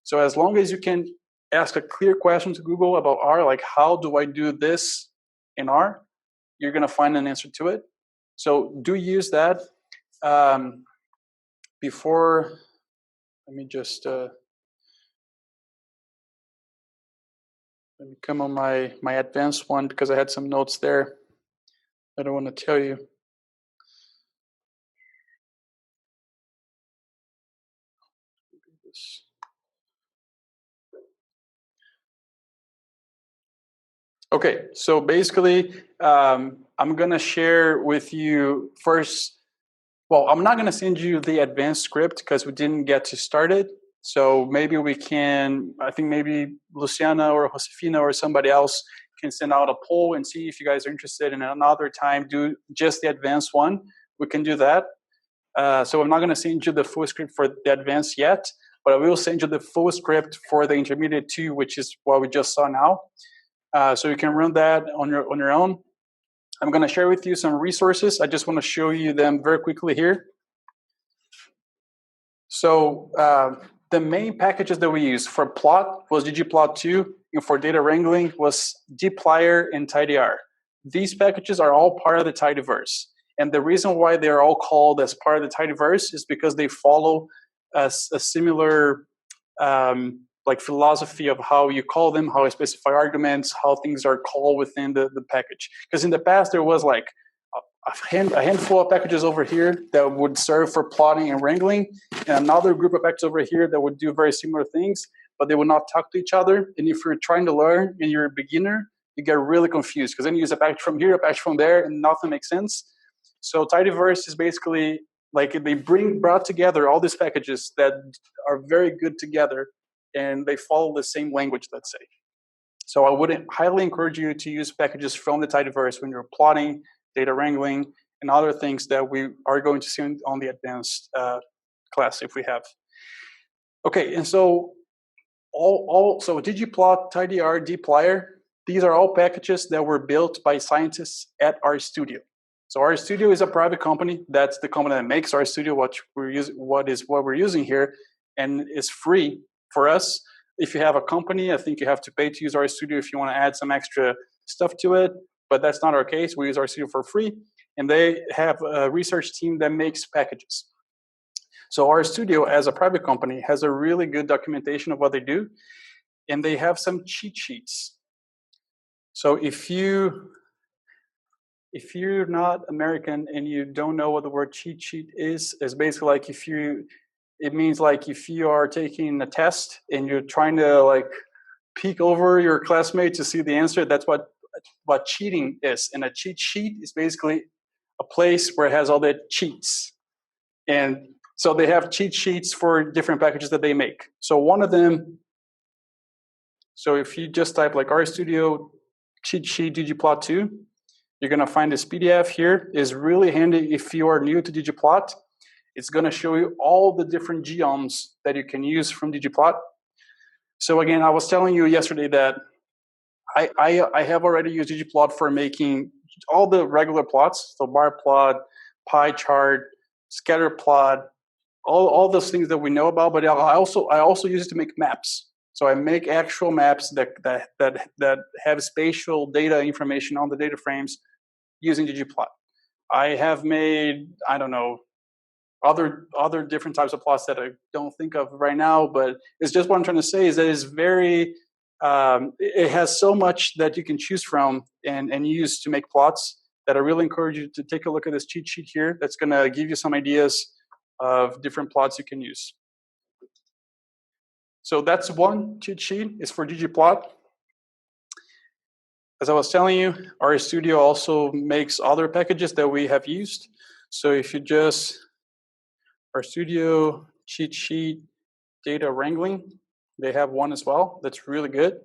So as long as you can ask a clear question to Google about R, like, how do I do this in R? You're going to find an answer to it. So do use that. Before, let me just let me come on my advanced one, because I had some notes there that I want to tell you. Okay, so basically, I'm going to share with you first. Well, I'm not going to send you the advanced script because we didn't get to start it. So maybe we can, I think maybe Luciana or Josefina or somebody else can send out a poll and see if you guys are interested in another time, do just the advanced one. We can do that. So I'm not going to send you the full script for the advanced yet, but I will send you the full script for the intermediate 2, which is what we just saw now. So you can run that on your own. I'm going to share with you some resources. I just want to show you them very quickly here. So the main packages that we use for plot was ggplot2, and for data wrangling was dplyr and tidyr. These packages are all part of the tidyverse. And the reason why they're all called as part of the tidyverse is because they follow a similar like philosophy of how you call them, how you specify arguments, how things are called within the package. Because in the past, there was like a handful of packages over here that would serve for plotting and wrangling, and another group of packages over here that would do very similar things, but they would not talk to each other. And if you're trying to learn and you're a beginner, you get really confused, because then you use a package from here, a package from there, and nothing makes sense. So tidyverse is basically like they brought together all these packages that are very good together, and they follow the same language, let's say. So I would highly encourage you to use packages from the tidyverse when you're plotting, data wrangling, and other things that we are going to see on the advanced class if we have. Okay, and so so ggplot, tidyr, dplyr, these are all packages that were built by scientists at RStudio. So RStudio is a private company. That's the company that makes RStudio, what we're using here, and is free for us. If you have a company, I think you have to pay to use RStudio if you want to add some extra stuff to it, but that's not our case. We use RStudio for free, and they have a research team that makes packages. So RStudio, as a private company, has a really good documentation of what they do, and they have some cheat sheets. So if you're not American and you don't know what the word cheat sheet is, it's basically like it means like if you are taking a test and you're trying to like peek over your classmate to see the answer, that's what cheating is. And a cheat sheet is basically a place where it has all the cheats. And so they have cheat sheets for different packages that they make. So one of them, so if you just type like RStudio cheat sheet ggplot2, you're going to find this PDF here. Is really handy if you are new to ggplot. It's going to show you all the different geoms that you can use from ggplot. So again, I was telling you yesterday that I have already used ggplot for making all the regular plots, so bar plot, pie chart, scatter plot, all those things that we know about. But I also use it to make maps. So I make actual maps that have spatial data information on the data frames using ggplot. I have made, I don't know, other different types of plots that I don't think of right now, but it's just what I'm trying to say is that it's very, it has so much that you can choose from and use to make plots that I really encourage you to take a look at this cheat sheet here. That's going to give you some ideas of different plots you can use. So that's one cheat sheet. It's for ggplot. As I was telling you, RStudio also makes other packages that we have used. So if you just RStudio cheat sheet data wrangling, they have one as well. That's really good.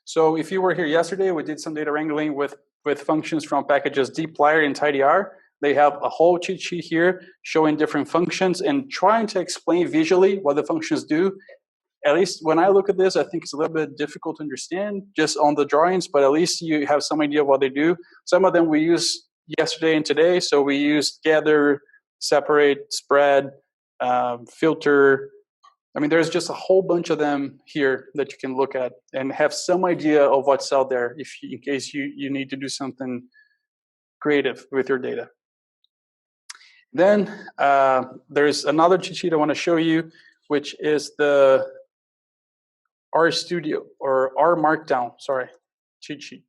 So if you were here yesterday, we did some data wrangling with functions from packages dplyr and tidyr. They have a whole cheat sheet here showing different functions and trying to explain visually what the functions do. At least when I look at this, I think it's a little bit difficult to understand just on the drawings, but at least you have some idea of what they do. Some of them we used yesterday and today. So we used gather, separate, spread, filter. I mean, there's just a whole bunch of them here that you can look at and have some idea of what's out there in case you need to do something creative with your data. Then there's another cheat sheet I want to show you, which is the RStudio or R Markdown, sorry, cheat sheet.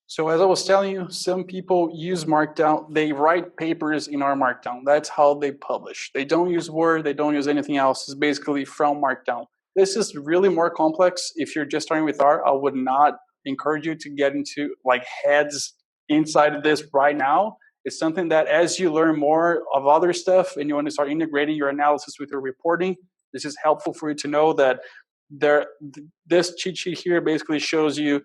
So as I was telling you, some people use Markdown. They write papers in R Markdown. That's how they publish. They don't use Word. They don't use anything else. It's basically from Markdown. This is really more complex. If you're just starting with R, I would not encourage you to get into like heads inside of this right now. It's something that as you learn more of other stuff and you want to start integrating your analysis with your reporting, this is helpful for you to know that this cheat sheet here basically shows you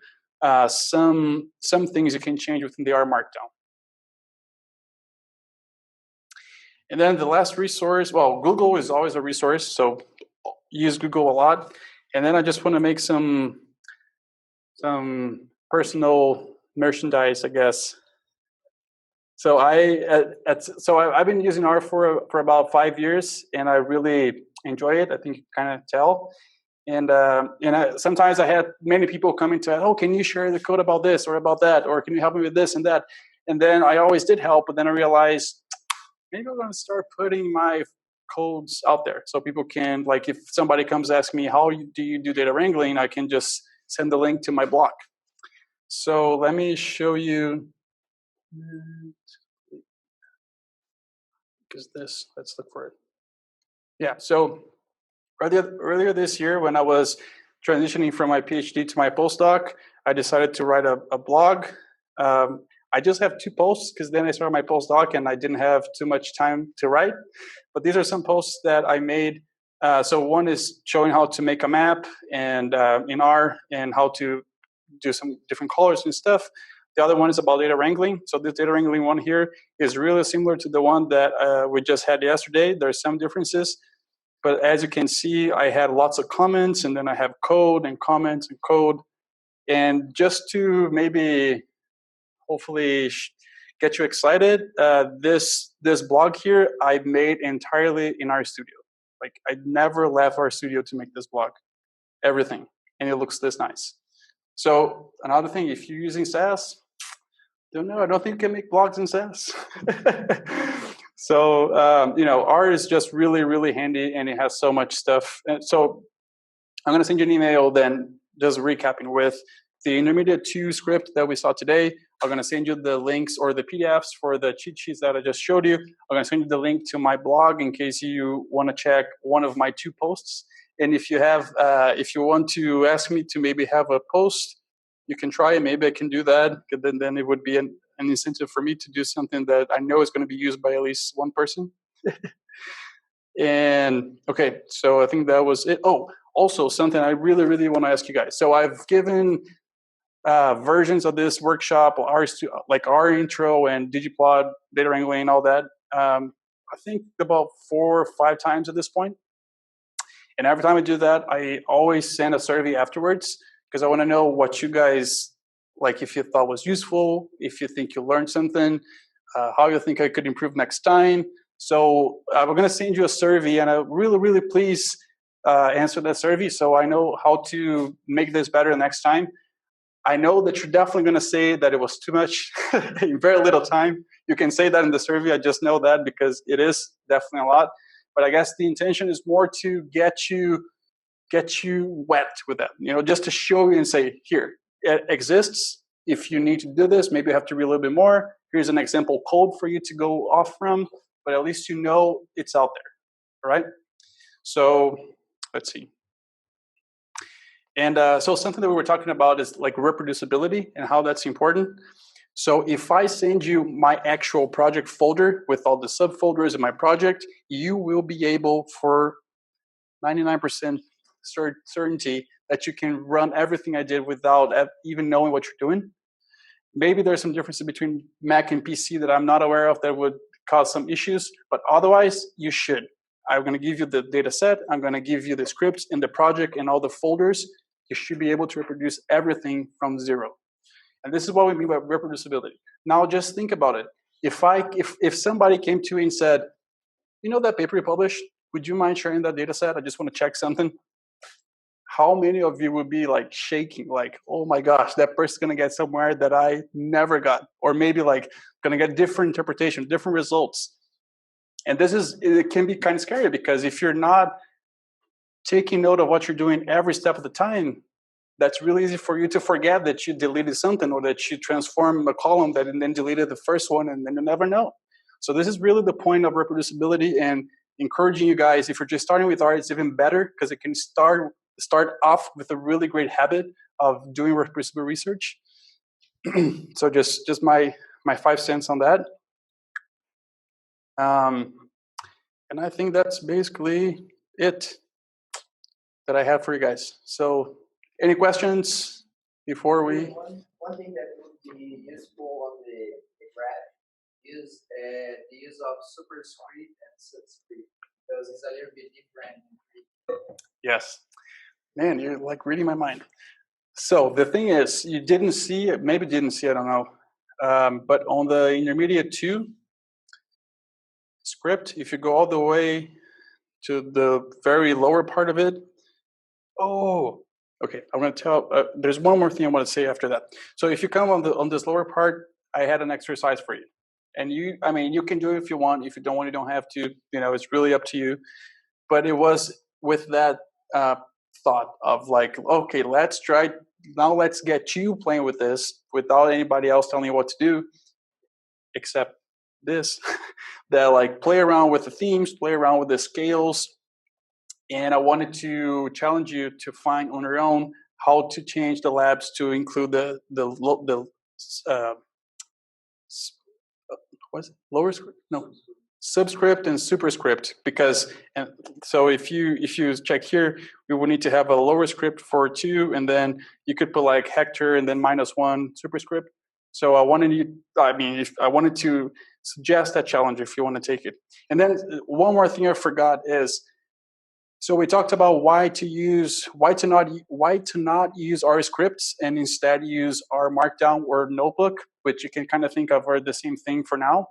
some things you can change within the R Markdown. And then the last resource, well, Google is always a resource, so use Google a lot. And then I just want to make some personal merchandise, I guess. So I've been using R for about 5 years, and I really enjoy it. I think you kind of tell. And sometimes I had many people coming to, oh, can you share the code about this or about that, or can you help me with this and that? And then I always did help, but then I realized maybe I'm going to start putting my codes out there so people can, like, if somebody comes ask me how do you do data wrangling, I can just send the link to my blog. So let me show you. Is this? Let's look for it. Yeah. So earlier this year, when I was transitioning from my PhD to my postdoc, I decided to write a blog. I just have 2 posts because then I started my postdoc and I didn't have too much time to write. But these are some posts that I made. So one is showing how to make a map and in R and how to do some different colors and stuff. The other one is about data wrangling. So this data wrangling one here is really similar to the one that we just had yesterday. There's some differences. But as you can see, I had lots of comments, and then I have code and comments and code. And just to maybe hopefully get you excited, this blog here I made entirely in RStudio. Like I never left RStudio to make this blog, everything, and it looks this nice. So another thing, if you're using SAS, I don't think you can make blogs in SAS. So R is just really, really handy, and it has so much stuff. And so I'm going to send you an email then, just recapping with the intermediate 2 script that we saw today. I'm going to send you the links or the PDFs for the cheat sheets that I just showed you. I'm going to send you the link to my blog in case you want to check one of my 2 posts. And if you have, if you want to ask me to maybe have a post, you can try it. Maybe I can do that. Then it would be an incentive for me to do something that I know is going to be used by at least one person. And okay, so I think that was it. Oh, also something I really, really want to ask you guys. So I've given versions of this workshop, like R intro and Digiplot, data wrangling, all that. I think about 4 or 5 times at this point. And every time I do that, I always send a survey afterwards because I want to know what you guys, like if you thought was useful, if you think you learned something, how you think I could improve next time. So we're going to send you a survey, and really, really please answer that survey so I know how to make this better next time. I know that you're definitely going to say that it was too much in very little time. You can say that in the survey. I just know that because it is definitely a lot. But I guess the intention is more to get you wet with that. Just to show you and say, here, it exists. If you need to do this, maybe you have to read a little bit more. Here's an example code for you to go off from. But at least you know it's out there, all right? So let's see. And so something that we were talking about is like reproducibility and how that's important. So if I send you my actual project folder with all the subfolders in my project, you will be able, for 99% certainty, that you can run everything I did without even knowing what you're doing. Maybe there's some differences between Mac and PC that I'm not aware of that would cause some issues, but otherwise you should. I'm going to give you the data set. I'm going to give you the scripts in the project and all the folders. You should be able to reproduce everything from zero. And this is what we mean by reproducibility. Now just think about it. If somebody came to you and said, that paper you published, would you mind sharing that data set? I just want to check something. How many of you would be like shaking, like, oh my gosh, that person's going to get somewhere that I never got, or maybe like going to get different interpretation, different results. And it can be kind of scary because if you're not taking note of what you're doing every step of the time, that's really easy for you to forget that you deleted something or that you transformed a column that and then deleted the first one, and then you never know. So this is really the point of reproducibility, and encouraging you guys, if you're just starting with R, it's even better because it can start off with a really great habit of doing reproducible research. So just my 5 cents on that. And I think that's basically it that I have for you guys. So any questions before we? One thing that would be useful on the graph is the use of superscript and subscript, because it's a little bit different. Yes. Man, you're like reading my mind. So the thing is, you didn't see it, maybe didn't see it, I don't know. But on the intermediate 2 script, if you go all the way to the very lower part of it, okay, I'm going to tell, there's one more thing I want to say after that. So if you come on this lower part, I had an exercise for you. And you can do it if you want. If you don't want, you don't have to. It's really up to you. But it was with that thought of like, okay, let's get you playing with this without anybody else telling you what to do, except this. That like play around with the themes, play around with the scales. And I wanted to challenge you to find on your own how to change the labs to include the what's it? Lower script? No, subscript and superscript, because and so if you check here, we will need to have a lower script for 2, and then you could put like Hector and then -1 superscript. So I wanted to suggest that challenge if you want to take it. And then one more thing I forgot is, so we talked about why to not use R scripts and instead use R Markdown or Notebook, which you can kind of think of are the same thing for now.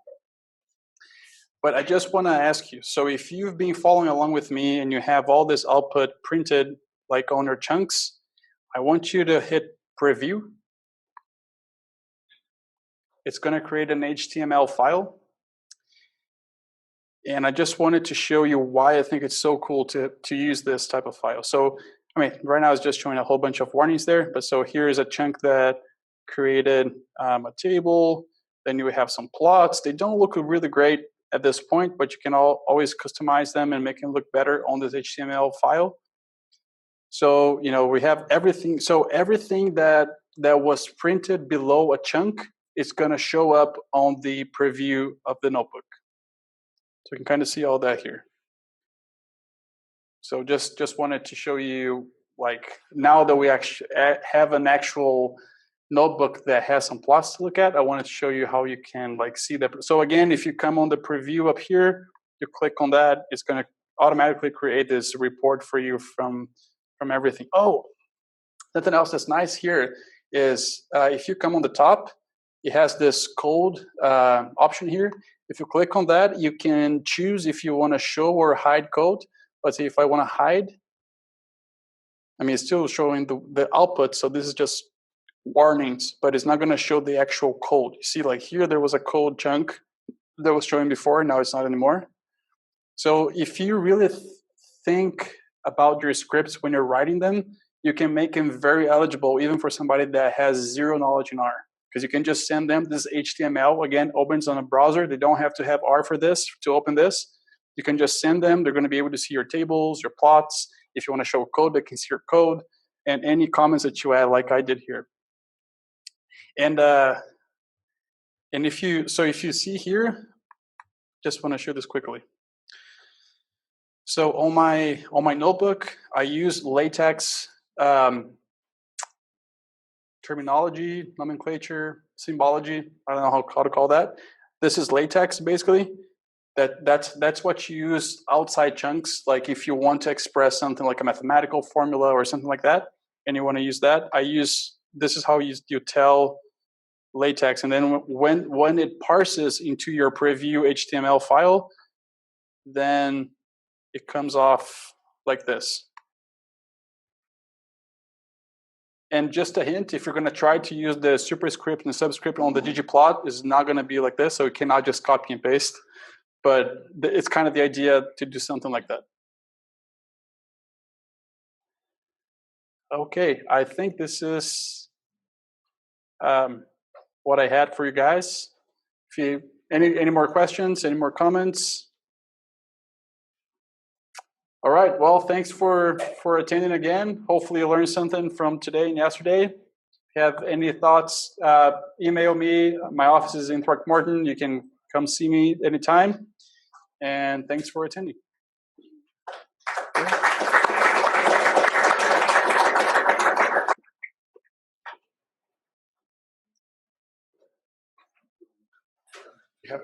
But I just want to ask you, so if you've been following along with me and you have all this output printed like on your chunks, I want you to hit preview. It's going to create an HTML file. And I just wanted to show you why I think it's so cool to use this type of file. So, I mean, right now it's just showing a whole bunch of warnings there. But so here is a chunk that created a table. Then you have some plots. They don't look really great at this point, but you can always customize them and make them look better on this HTML file. So, you know, we have everything. So everything that was printed below a chunk is going to show up on the preview of the notebook. So you can kind of see all that here. So just wanted to show you, like, now that we actually have an actual notebook that has some plots to look at, I wanted to show you how you can like see that. So again, if you come on the preview up here, you click on that, it's going to automatically create this report for you from everything. Oh, something else that's nice here is if you come on the top, it has this code option here. If you click on that, you can choose if you want to show or hide code. Let's say if I want to hide, I mean, it's still showing the output. So this is just warnings, but it's not going to show the actual code. You see, like here, there was a code chunk that was showing before. Now it's not anymore. So if you really think about your scripts when you're writing them, you can make them very eligible, even for somebody that has zero knowledge in R. Because you can just send them this HTML, again, opens on a browser. They don't have to have R for this, to open this. You can just send them. They're going to be able to see your tables, your plots. If you want to show code, they can see your code, and any comments that you add, like I did here. And if you see here, just want to show this quickly. So on my notebook, I use LaTeX terminology, nomenclature, symbology. I don't know how to call that. This is LaTeX basically. That's what you use outside chunks. Like if you want to express something like a mathematical formula or something like that, and you want to use that, this is how you tell LaTeX. And then when it parses into your preview HTML file, then it comes off like this. And just a hint, if you're going to try to use the superscript and subscript on the ggplot, it's not going to be like this, so you cannot just copy and paste. But it's kind of the idea to do something like that. Okay, I think this is what I had for you guys. If you any more questions, any more comments? All right, well, thanks for attending again. Hopefully you learned something from today and yesterday. If you have any thoughts, email me. My office is in Throckmorton. You can come see me anytime. And thanks for attending. Yep.